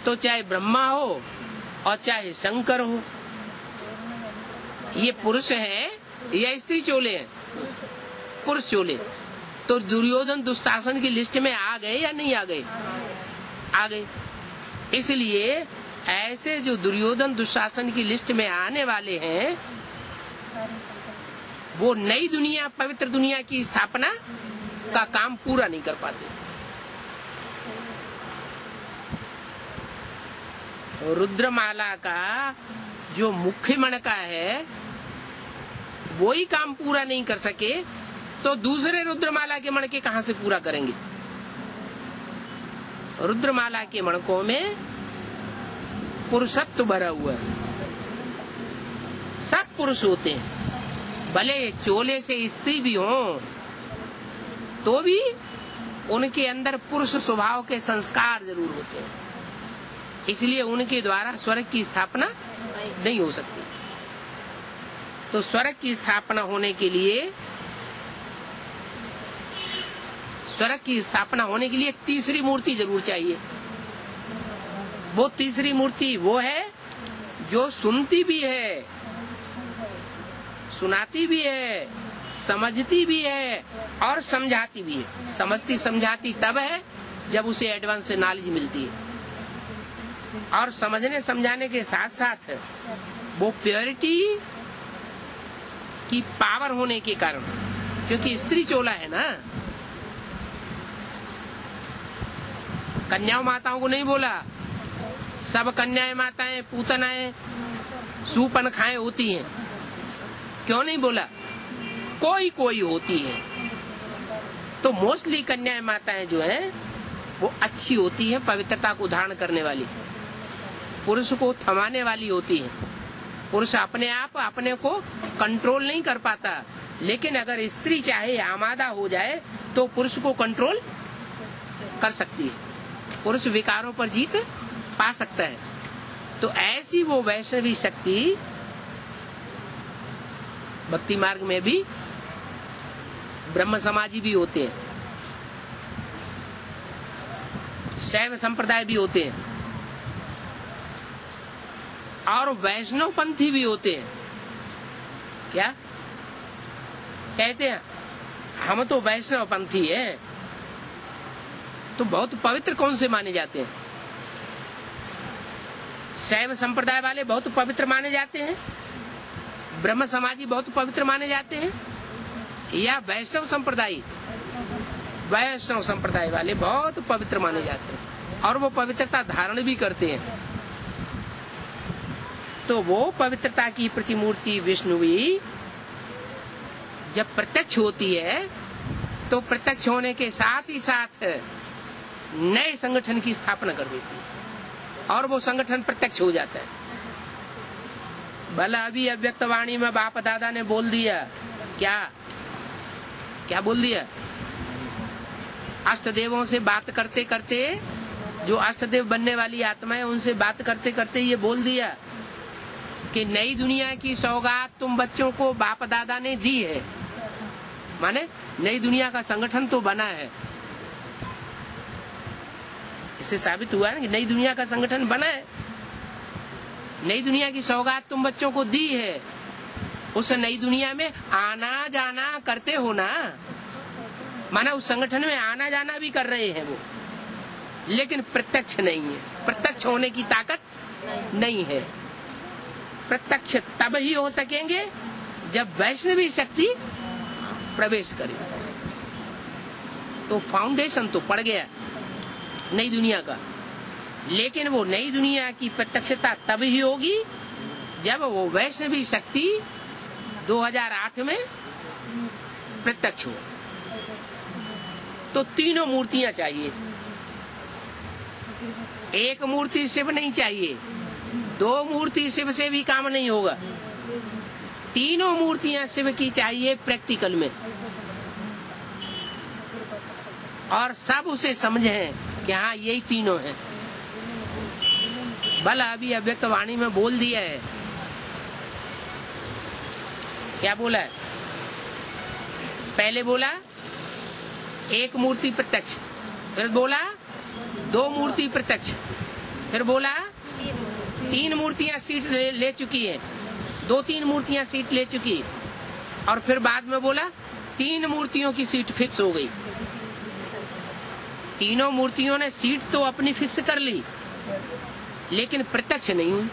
तो चाहे ब्रह्मा हो और चाहे शंकर हो, ये पुरुष है या स्त्री चोले हैं? पुरुष चोले। तो दुर्योधन दुशासन की लिस्ट में आ गए या नहीं आ गए? आ गए। इसलिए ऐसे जो दुर्योधन दुशासन की लिस्ट में आने वाले हैं वो नई दुनिया, पवित्र दुनिया की स्थापना का काम पूरा नहीं कर पाते। तो रुद्रमाला का जो मुख्य मणका है वो ही काम पूरा नहीं कर सके तो दूसरे रुद्रमाला के मणके कहां से पूरा करेंगे? रुद्रमाला के मणकों में पुरुषत्व भरा हुआ है, सब पुरुष होते हैं। भले चोले से स्त्री भी हो तो भी उनके अंदर पुरुष स्वभाव के संस्कार जरूर होते हैं। इसलिए उनके द्वारा स्वर्ग की स्थापना नहीं हो सकती। तो स्वर्ग की स्थापना होने के लिए, स्वर्ग की स्थापना होने के लिए एक तीसरी मूर्ति जरूर चाहिए। वो तीसरी मूर्ति वो है जो सुनती भी है, सुनाती भी है, समझती भी है और समझाती भी है। समझती समझाती तब है जब उसे एडवांस नॉलेज मिलती है, और समझने समझाने के साथ साथ वो प्योरिटी की पावर होने के कारण, क्योंकि स्त्री चोला है ना। कन्याओं माताओं को नहीं बोला, सब कन्याएं माताएं पूतनाएं सूपन खाएं होती हैं। क्यों नहीं बोला? कोई कोई होती है। तो मोस्टली कन्याएं माताएं जो हैं वो अच्छी होती हैं, पवित्रता को धारण करने वाली, पुरुष को थमाने वाली होती है। पुरुष अपने आप अपने को कंट्रोल नहीं कर पाता, लेकिन अगर स्त्री चाहे आमादा हो जाए तो पुरुष को कंट्रोल कर सकती है, पुरुष विकारों पर जीत पा सकता है। तो ऐसी वो वैष्णवी शक्ति भक्ति मार्ग में भी ब्रह्म समाजी भी होते हैं, शैव संप्रदाय भी होते हैं, और वैष्णव पंथी भी होते हैं। क्या कहते हैं? हम तो वैष्णव पंथी हैं। तो बहुत पवित्र कौन से माने जाते हैं? शैव संप्रदाय वाले बहुत पवित्र माने जाते हैं, ब्रह्म समाजी बहुत पवित्र माने जाते हैं, या वैष्णव संप्रदाय? वैष्णव संप्रदाय वाले बहुत पवित्र माने जाते हैं और वो पवित्रता धारण भी करते हैं। तो वो पवित्रता की प्रतिमूर्ति विष्णुवी जब प्रत्यक्ष होती है तो प्रत्यक्ष होने के साथ ही साथ नए संगठन की स्थापना कर देती है और वो संगठन प्रत्यक्ष हो जाता है। भला अभी अव्यक्त वाणी में बाप दादा ने बोल दिया, क्या क्या बोल दिया? अष्ट देवों से बात करते करते जो अष्टदेव बनने वाली आत्मा है, उनसे बात करते करते ये बोल दिया कि नई दुनिया की सौगात तुम बच्चों को बाप दादा ने दी है। माने नई दुनिया का संगठन तो बना है, इससे साबित हुआ है ना कि नई दुनिया का संगठन बना है। नई दुनिया की सौगात तुम बच्चों को दी है, उस नई दुनिया में आना जाना करते हो ना, माना उस संगठन में आना जाना भी कर रहे हैं वो, लेकिन प्रत्यक्ष नहीं है। प्रत्यक्ष होने की ताकत नहीं है। प्रत्यक्ष तब ही हो सकेंगे जब वैष्णवी शक्ति प्रवेश करे। तो फाउंडेशन तो पड़ गया नई दुनिया का, लेकिन वो नई दुनिया की प्रत्यक्षता तब ही होगी जब वो वैष्णवी शक्ति 2008 में प्रत्यक्ष हो। तो तीनों मूर्तियां चाहिए, एक मूर्ति शिव नहीं चाहिए, 2 मूर्ति शिव से भी काम नहीं होगा, तीनों मूर्तियां शिव की चाहिए प्रैक्टिकल में। और सब उसे समझें कि हाँ यही तीनों हैं। भला अभी अव्यक्त वाणी में बोल दिया है, क्या बोला है? पहले बोला एक मूर्ति प्रत्यक्ष, फिर बोला 2 मूर्ति प्रत्यक्ष, फिर बोला 3 मूर्तियां सीट ले चुकी है, 2-3 मूर्तियां सीट ले चुकी, और फिर बाद में बोला 3 मूर्तियों की सीट फिक्स हो गई। तीनों मूर्तियों ने सीट तो अपनी फिक्स कर ली, लेकिन प्रत्यक्ष नहीं हुई।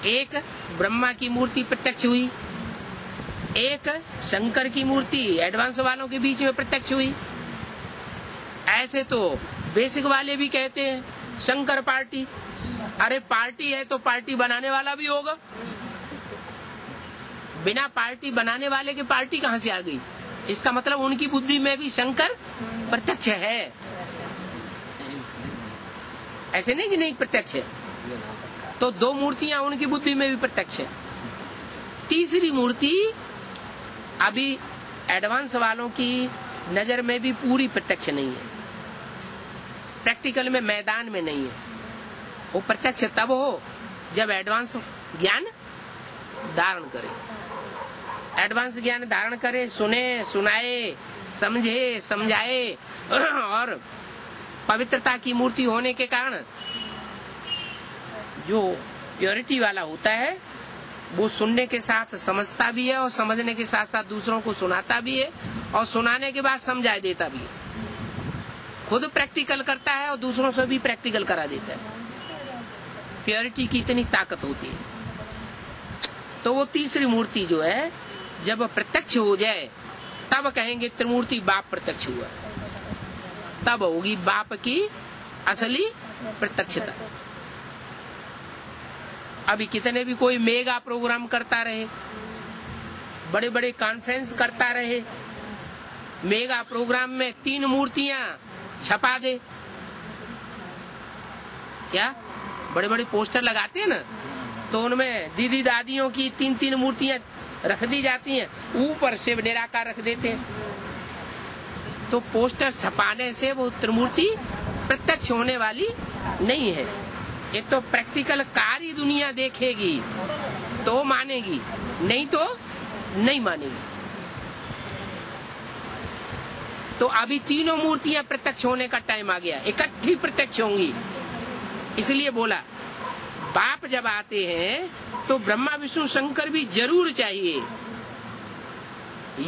एक ब्रह्मा की मूर्ति प्रत्यक्ष हुई, एक शंकर की मूर्ति एडवांस वालों के बीच में प्रत्यक्ष हुई। ऐसे तो बेसिक वाले भी कहते हैं शंकर पार्टी, अरे पार्टी है तो पार्टी बनाने वाला भी होगा, बिना पार्टी बनाने वाले के पार्टी कहां से आ गई? इसका मतलब उनकी बुद्धि में भी शंकर प्रत्यक्ष है, ऐसे नहीं कि नहीं प्रत्यक्ष है। तो 2 मूर्तियां उनकी बुद्धि में भी प्रत्यक्ष है। तीसरी मूर्ति अभी एडवांस वालों की नजर में भी पूरी प्रत्यक्ष नहीं है, प्रैक्टिकल में मैदान में नहीं है। वो प्रत्यक्ष तब हो जब एडवांस ज्ञान धारण करे, एडवांस ज्ञान धारण करे, सुने सुनाए, समझे समझाए, और पवित्रता की मूर्ति होने के कारण जो प्योरिटी वाला होता है वो सुनने के साथ समझता भी है, और समझने के साथ साथ दूसरों को सुनाता भी है, और सुनाने के बाद समझा देता भी है। खुद प्रैक्टिकल करता है और दूसरों से भी प्रैक्टिकल करा देता है। प्योरिटी की इतनी ताकत होती है। तो वो तीसरी मूर्ति जो है जब प्रत्यक्ष हो जाए तब कहेंगे त्रिमूर्ति बाप प्रत्यक्ष हुआ, तब होगी बाप की असली प्रत्यक्षता। अभी कितने भी कोई मेगा प्रोग्राम करता रहे, बड़े बड़े कॉन्फ्रेंस करता रहे, मेगा प्रोग्राम में 3 मूर्तियां छपा दे, क्या बड़े बड़े पोस्टर लगाते हैं ना, तो उनमें दीदी दादियों की 3-3 मूर्तियां रख दी जाती हैं, ऊपर शिव निराकार रख देते हैं। तो पोस्टर छपाने से वो त्रिमूर्ति प्रत्यक्ष होने वाली नहीं है। एक तो प्रैक्टिकल कार्य दुनिया देखेगी तो मानेगी, नहीं तो नहीं मानेगी। तो अभी तीनों मूर्तियां प्रत्यक्ष होने का टाइम आ गया, इकट्ठी प्रत्यक्ष होंगी। इसलिए बोला बाप जब आते हैं तो ब्रह्मा विष्णु शंकर भी जरूर चाहिए।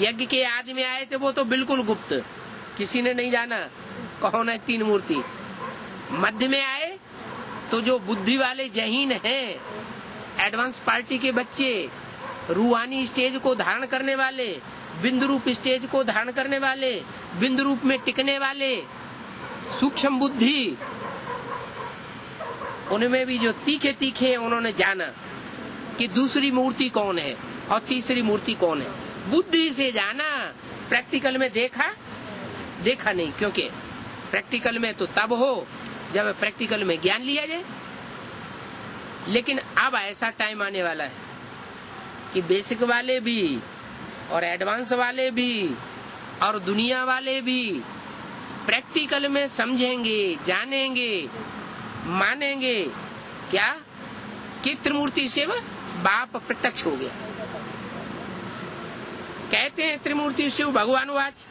यज्ञ के आदि में आए थे वो तो बिल्कुल गुप्त, किसी ने नहीं जाना कौन है 3 मूर्ति। मध्य में आए तो जो बुद्धि वाले जहीन हैं, एडवांस पार्टी के बच्चे, रूहानी स्टेज को धारण करने वाले, बिंदु रूप स्टेज को धारण करने वाले, बिंदु रूप में टिकने वाले, सूक्ष्म बुद्धि, उनमें भी जो तीखे तीखे उन्होंने जाना कि दूसरी मूर्ति कौन है और तीसरी मूर्ति कौन है। बुद्धि से जाना, प्रैक्टिकल में देखा नहीं, क्योंकि प्रैक्टिकल में तो तब हो जब प्रैक्टिकल में ज्ञान लिया जाए। लेकिन अब ऐसा टाइम आने वाला है कि बेसिक वाले भी और एडवांस वाले भी और दुनिया वाले भी प्रैक्टिकल में समझेंगे, जानेंगे, मानेंगे क्या कि त्रिमूर्ति शिव बाप प्रत्यक्ष हो गया। कहते हैं त्रिमूर्ति शिव भगवानुवाच,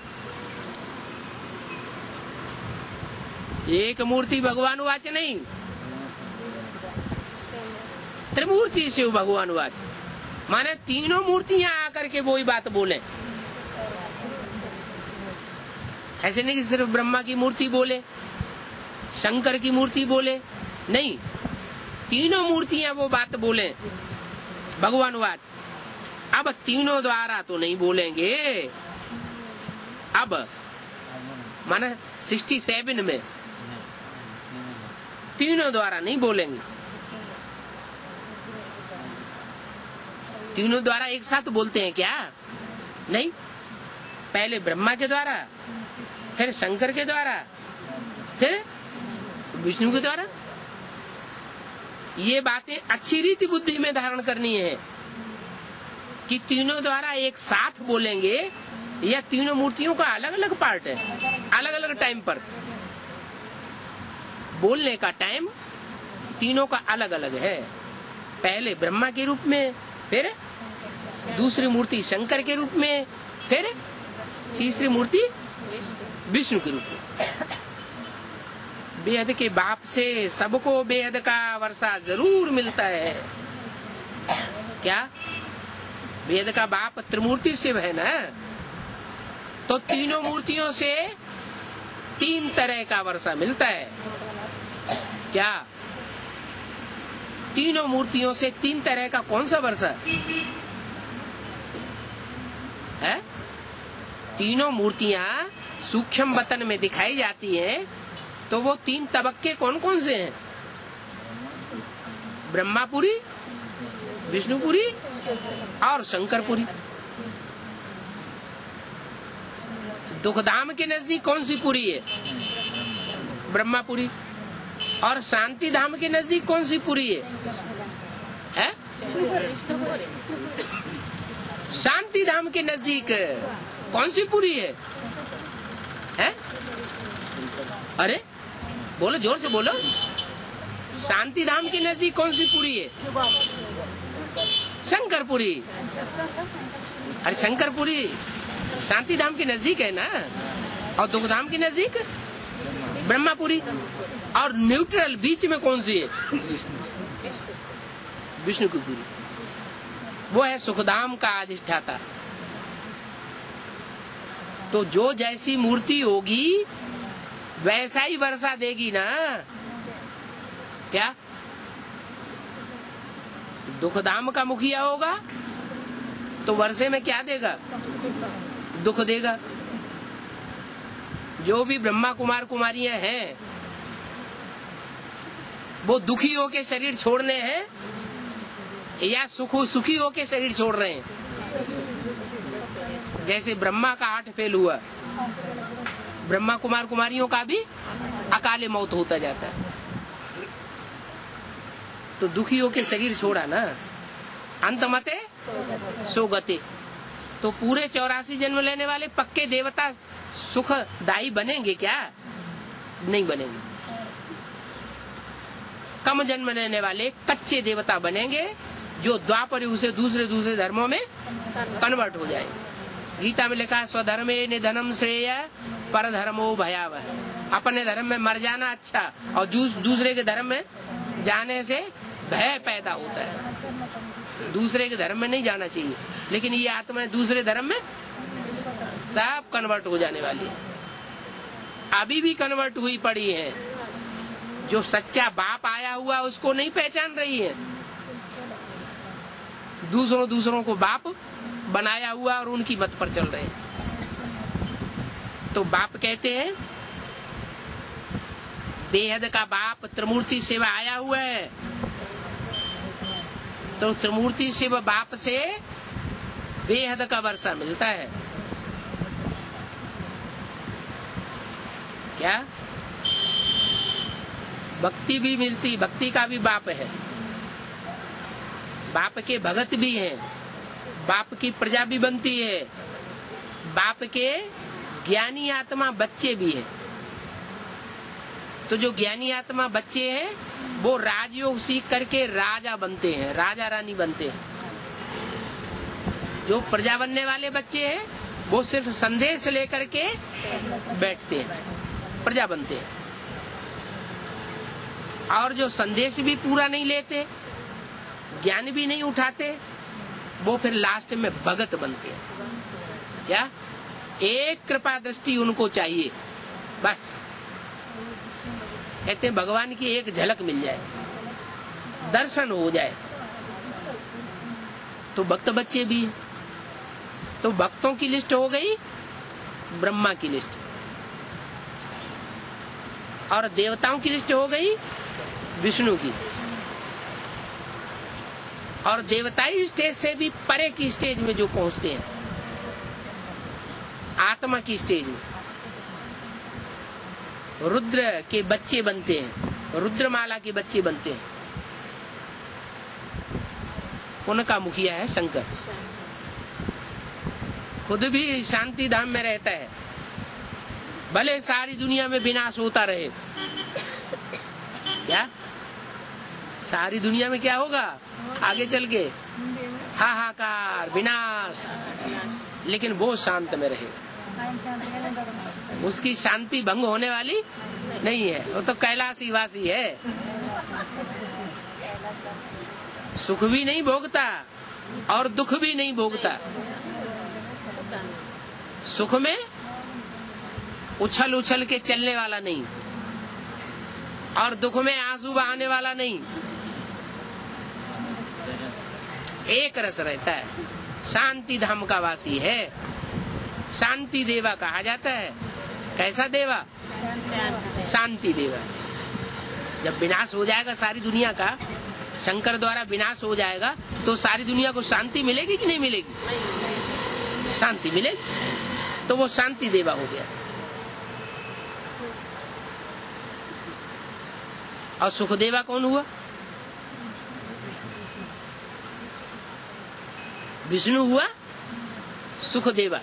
एक मूर्ति भगवानुवाच नहीं, त्रिमूर्ति शिव भगवानुवाच, माने तीनों मूर्तियां आकर के वही बात बोले। ऐसे नहीं कि सिर्फ ब्रह्मा की मूर्ति बोले, शंकर की मूर्ति बोले, नहीं, तीनों मूर्तियां वो बात बोले भगवानुवाच। अब तीनों द्वारा तो नहीं बोलेंगे, अब माने 67 में तीनों द्वारा नहीं बोलेंगे। तीनों द्वारा एक साथ बोलते हैं क्या? नहीं, पहले ब्रह्मा के द्वारा, फिर शंकर के द्वारा, फिर विष्णु के द्वारा। ये बातें अच्छी रीति बुद्धि में धारण करनी है कि तीनों द्वारा एक साथ बोलेंगे या तीनों मूर्तियों का अलग अलग पार्ट है, अलग अलग टाइम पर बोलने का टाइम तीनों का अलग अलग है। पहले ब्रह्मा के रूप में, फिर दूसरी मूर्ति शंकर के रूप में, फिर तीसरी मूर्ति विष्णु के रूप में। बेहद के बाप से सबको बेहद का वर्षा जरूर मिलता है। क्या? बेहद का बाप त्रिमूर्ति शिव है ना, तो तीनों मूर्तियों से 3 तरह का वर्षा मिलता है। क्या? तीनों मूर्तियों से 3 तरह का कौन सा वर्षा है? तीनों मूर्तियां सूक्ष्म वतन में दिखाई जाती हैं, तो वो 3 तबक्के कौन कौन से हैं? ब्रह्मापुरी, विष्णुपुरी और शंकरपुरी। दुखधाम के नजदीक कौन सी पुरी है? ब्रह्मापुरी। और शांति धाम के नजदीक कौन सी पुरी है? शांति धाम के नजदीक कौन सी पुरी है? अरे बोलो, जोर से बोलो। शांति धाम के नजदीक कौन सी पुरी है? शंकरपुरी। अरे शंकरपुरी शांति धाम के नजदीक है ना, और दुखधाम के नजदीक ब्रह्मापुरी। और न्यूट्रल बीच में कौन सी है? विष्णु की पुरी, वो है सुखधाम का अधिष्ठाता। तो जो जैसी मूर्ति होगी वैसा ही वर्षा देगी ना। क्या? दुखधाम का मुखिया होगा तो वर्षे में क्या देगा? दुख देगा। जो भी ब्रह्मा कुमार कुमारियां हैं वो दुखी होके शरीर छोड़ने हैं या सुखी होके शरीर छोड़ रहे हैं? जैसे ब्रह्मा का 8 फेल हुआ, ब्रह्मा कुमार कुमारियों का भी अकाले मौत होता जाता है, तो दुखी होके शरीर छोड़ा ना। अंतमते सो गते। तो पूरे 84 जन्म लेने वाले पक्के देवता सुखदायी बनेंगे क्या? नहीं बनेंगे। कम जन्म लेने वाले कच्चे देवता बनेंगे, जो द्वापर युग से दूसरे धर्मों में कन्वर्ट हो जाएंगे। गीता में लिखा है, स्वधर्मे निधनम श्रेय पर धर्मो भयावह। अपने धर्म में मर जाना अच्छा, और दूसरे के धर्म में जाने से भय पैदा होता है। दूसरे के धर्म में नहीं जाना चाहिए, लेकिन ये आत्मा दूसरे धर्म में सब कन्वर्ट हो जाने वाली है। अभी भी कन्वर्ट हुई पड़ी है। जो सच्चा बाप आया हुआ उसको नहीं पहचान रही है, दूसरों को बाप बनाया हुआ और उनकी मत पर चल रहे हैं। तो बाप कहते हैं बेहद का बाप त्रिमूर्ति शिव आया हुआ है, तो त्रिमूर्ति शिव बाप से बेहद का वर्षा मिलता है। क्या? भक्ति भी मिलती, भक्ति का भी बाप है, बाप के भगत भी हैं, बाप की प्रजा भी बनती है, बाप के ज्ञानी आत्मा बच्चे भी हैं। तो जो ज्ञानी आत्मा बच्चे हैं वो राजयोग सीख करके राजा बनते हैं, राजा रानी बनते हैं। जो प्रजा बनने वाले बच्चे हैं वो सिर्फ संदेश लेकर के बैठते हैं, प्रजा बनते हैं। और जो संदेश भी पूरा नहीं लेते, ज्ञान भी नहीं उठाते, वो फिर लास्ट में भगत बनते हैं। क्या? एक कृपा दृष्टि उनको चाहिए, बस कहते हैं भगवान की एक झलक मिल जाए, दर्शन हो जाए, तो भक्त बच्चे भी हैं। तो भक्तों की लिस्ट हो गई ब्रह्मा की लिस्ट, और देवताओं की लिस्ट हो गई विष्णु की, और देवताई स्टेज से भी परे की स्टेज में जो पहुंचते हैं, आत्मा की स्टेज में रुद्र के बच्चे बनते हैं, रुद्रमाला के बच्चे बनते हैं। उनका मुखिया है शंकर, खुद भी शांति धाम में रहता है, भले सारी दुनिया में विनाश होता रहे। क्या सारी दुनिया में क्या होगा आगे चल के? हाहाकार, विनाश, लेकिन वो शांत में रहे, उसकी शांति भंग होने वाली नहीं है। वो तो कैलाशी वासी है, सुख भी नहीं भोगता और दुख भी नहीं भोगता। सुख में उछल उछल के चलने वाला नहीं, और दुख में आंसू बहाने वाला नहीं, एक रस रहता है। शांति धाम का वासी है, शांति देवा कहा जाता है। कैसा देवा? शांति देवा। जब विनाश हो जाएगा सारी दुनिया का, शंकर द्वारा विनाश हो जाएगा, तो सारी दुनिया को शांति मिलेगी कि नहीं मिलेगी? शांति मिलेगी, तो वो शांति देवा हो गया। और सुख देवा कौन हुआ? विष्णु हुआ सुख देवा।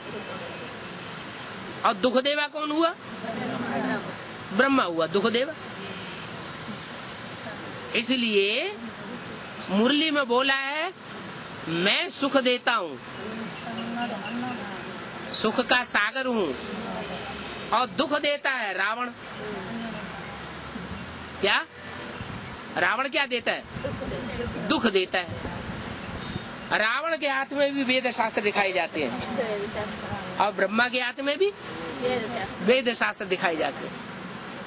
और दुख देवा कौन हुआ? ब्रह्मा हुआ दुख देवा। इसलिए मुरली में बोला है, मैं सुख देता हूँ, सुख का सागर हूँ, और दुख देता है रावण। क्या रावण क्या देता है? दुख देता है। रावण के हाथ में भी वेद शास्त्र दिखाए जाते हैं, और ब्रह्मा के हाथ में भी वेद शास्त्र दिखाए जाते हैं।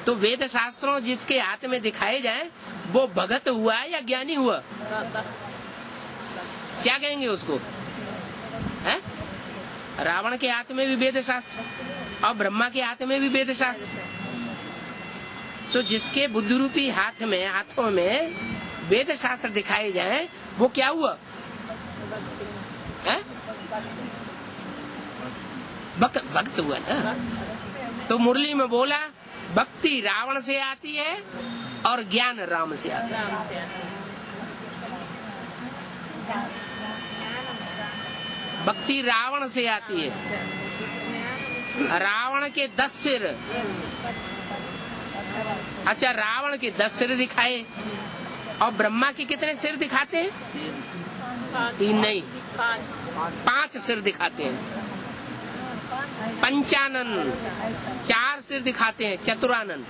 तो वेद शास्त्रों जिसके हाथ में दिखाए जाए वो भगत हुआ या ज्ञानी हुआ? क्या कहेंगे उसको? है? रावण के हाथ में भी वेद शास्त्र और ब्रह्मा के हाथ में भी वेद शास्त्र। तो जिसके बुद्धि रूपी हाथों में वेद शास्त्र दिखाए जाए वो क्या हुआ? है? भक्त हुआ ना। तो मुरली में बोला, भक्ति रावण से आती है और ज्ञान राम से आता है। भक्ति रावण से आती है। रावण के 10 सिर, अच्छा रावण के 10 सिर दिखाए, और ब्रह्मा के कितने सिर दिखाते हैं? 3 नहीं, 5 सिर दिखाते हैं। पंचानन 4 सिर दिखाते हैं, चतुरानन।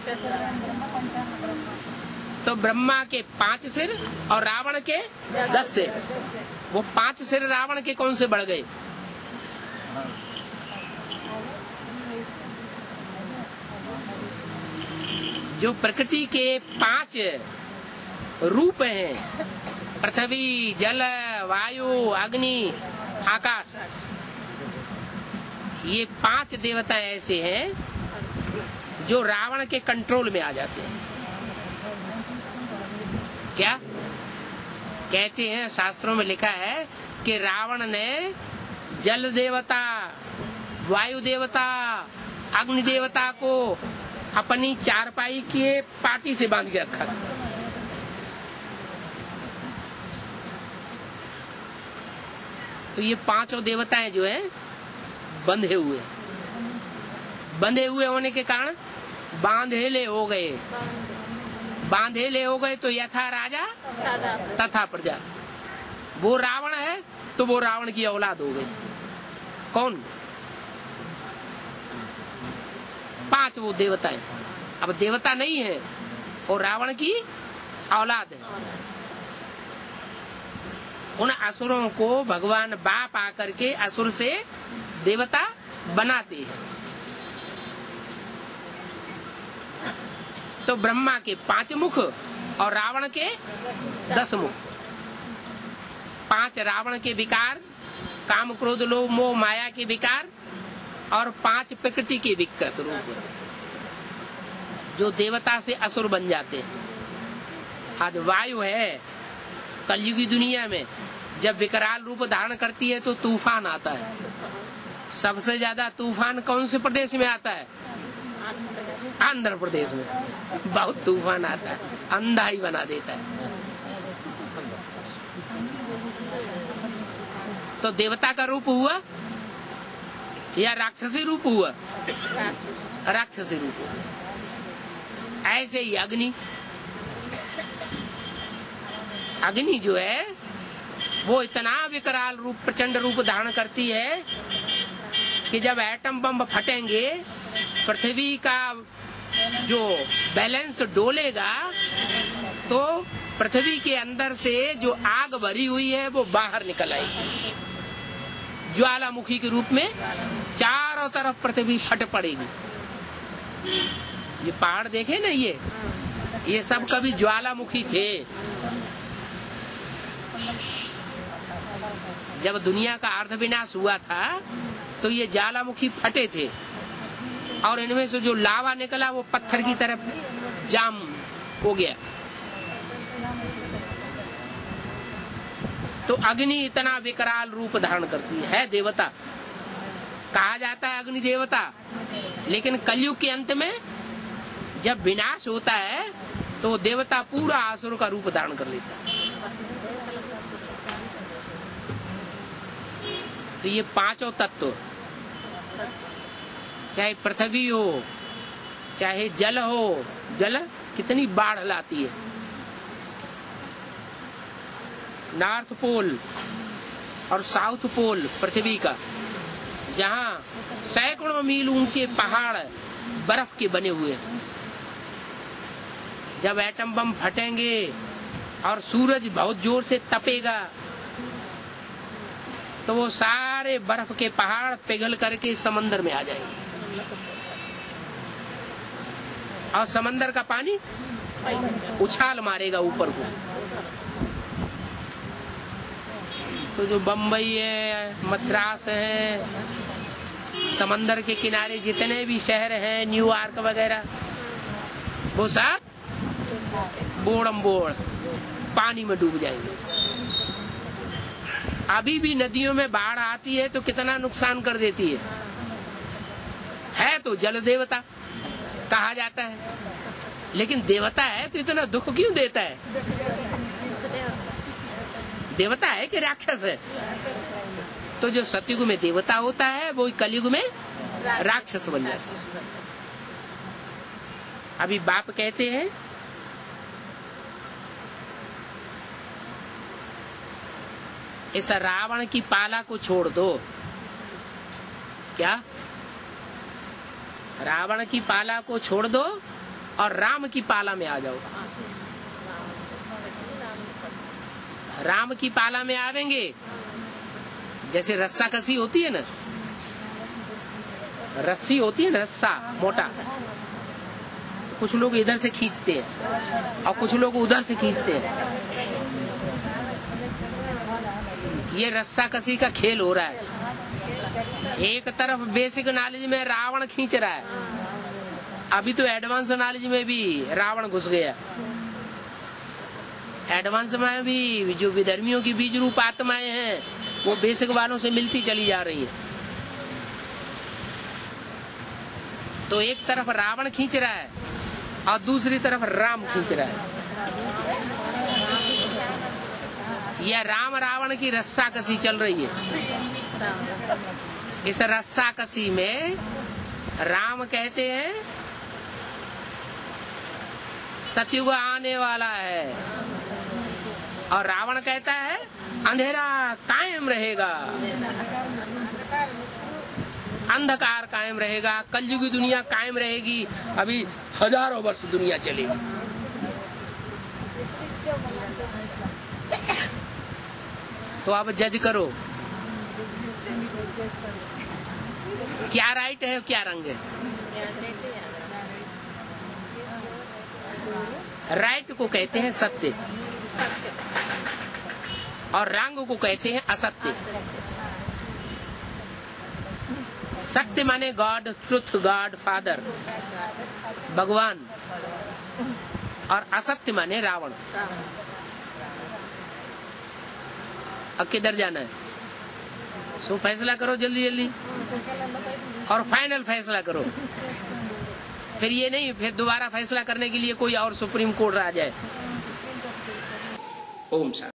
तो ब्रह्मा के 5 सिर और रावण के 10 सिर। वो 5 सिर रावण के कौन से बढ़ गए? जो प्रकृति के 5 रूप हैं, पृथ्वी, जल, वायु, अग्नि, आकाश, ये 5 देवता ऐसे हैं जो रावण के कंट्रोल में आ जाते हैं। क्या कहते हैं? शास्त्रों में लिखा है कि रावण ने जल देवता, वायु देवता, अग्नि देवता को अपनी चारपाई के पाटी से बांध के रखा था। तो ये 5 देवताएं जो हैं बंधे हुए होने के कारण बांधेले हो गए, बांधेले हो गए तो यथा राजा तथा प्रजा। वो रावण है तो वो रावण की औलाद हो गई। कौन? 5 वो देवता है। अब देवता नहीं है और रावण की औलाद है। उन असुरों को भगवान बाप आकर के असुर से देवता बनाते हैं। तो ब्रह्मा के 5 मुख और रावण के 10 मुख। 5 रावण के विकार, काम क्रोध लोभ मोह माया के विकार, और 5 प्रकृति के विकृत रूप जो देवता से असुर बन जाते हैं। आज वायु है कलयुगी दुनिया में, जब विकराल रूप धारण करती है तो तूफान आता है। सबसे ज्यादा तूफान कौन से प्रदेश में आता है? आंध्र प्रदेश में बहुत तूफान आता है, अंधा ही बना देता है। तो देवता का रूप हुआ या राक्षसी रूप हुआ? राक्षसी रूप हुआ। ऐसे ही अग्नि, अग्नि जो है वो इतना विकराल रूप, प्रचंड रूप धारण करती है कि जब एटम बम फटेंगे, पृथ्वी का जो बैलेंस डोलेगा, तो पृथ्वी के अंदर से जो आग भरी हुई है वो बाहर निकल आएगी। ज्वालामुखी के रूप में चारों तरफ पृथ्वी फट पड़ेगी। ये पहाड़ देखे ना, ये सब कभी ज्वालामुखी थे। जब दुनिया का अर्ध विनाश हुआ था तो ये ज्वालामुखी फटे थे और इनमें से जो लावा निकला वो पत्थर की तरफ जाम हो गया। तो अग्नि इतना विकराल रूप धारण करती है देवता, कहा जाता है अग्नि देवता। लेकिन कलयुग के अंत में जब विनाश होता है तो देवता पूरा असुर का रूप धारण कर लेता है। तो ये 5 तत्व, चाहे पृथ्वी हो, चाहे जल हो, जल कितनी बाढ़ लाती है। नॉर्थ पोल और साउथ पोल पृथ्वी का, जहाँ सैकड़ों मील ऊंचे पहाड़ बर्फ के बने हुए हैं। जब एटम बम फटेंगे और सूरज बहुत जोर से तपेगा तो वो सारे बर्फ के पहाड़ पिघल करके समंदर में आ जाएंगे और समंदर का पानी उछाल मारेगा ऊपर को। तो जो बम्बई है, मद्रास है, समंदर के किनारे जितने भी शहर हैं, न्यूयॉर्क वगैरह, वो सब बोड़म बोड़ पानी में डूब जाएंगे। अभी भी नदियों में बाढ़ आती है तो कितना नुकसान कर देती है तो जल देवता कहा जाता है। लेकिन देवता है तो इतना दुख क्यों देता है? देवता है कि राक्षस है? तो जो सतयुग में देवता होता है वो कलयुग में राक्षस बन जाता है। अभी बाप कहते हैं इस रावण की पाला को छोड़ दो। क्या? रावण की पाला को छोड़ दो और राम की पाला में आ जाओ। राम की पाला में आवेंगे, जैसे रस्सा कसी होती है ना, रस्सी होती है ना, रस्सा मोटा, तो कुछ लोग इधर से खींचते हैं और कुछ लोग उधर से खींचते हैं। ये रस्सा कसी का खेल हो रहा है। एक तरफ बेसिक नॉलेज में रावण खींच रहा है, अभी तो एडवांस नॉलेज में भी रावण घुस गया। एडवांस में भी जो विधर्मियों की बीज रूप आत्माएं हैं वो बेसिक वालों से मिलती चली जा रही है। तो एक तरफ रावण खींच रहा है और दूसरी तरफ राम खींच रहा है। यह राम रावण की रस्सा कसी चल रही है। इस रस्सा कसी में राम कहते हैं सतयुग आने वाला है। और रावण कहता है अंधेरा कायम रहेगा, अंधकार कायम रहेगा, कलयुगी दुनिया कायम रहेगी, अभी हजारों वर्ष दुनिया चलेगी। तो अब जज करो, क्या राइट है क्या रंग है। राइट को कहते हैं सत्य और रंग को कहते हैं असत्य। सत्य माने गॉड, ट्रुथ, गॉड फादर, भगवान, और असत्य माने रावण। अब किधर जाना है? सो फैसला करो जल्दी जल्दी और फाइनल फैसला करो। फिर ये नहीं फिर दोबारा फैसला करने के लिए कोई और सुप्रीम कोर्ट आ जाए। ओम शांति।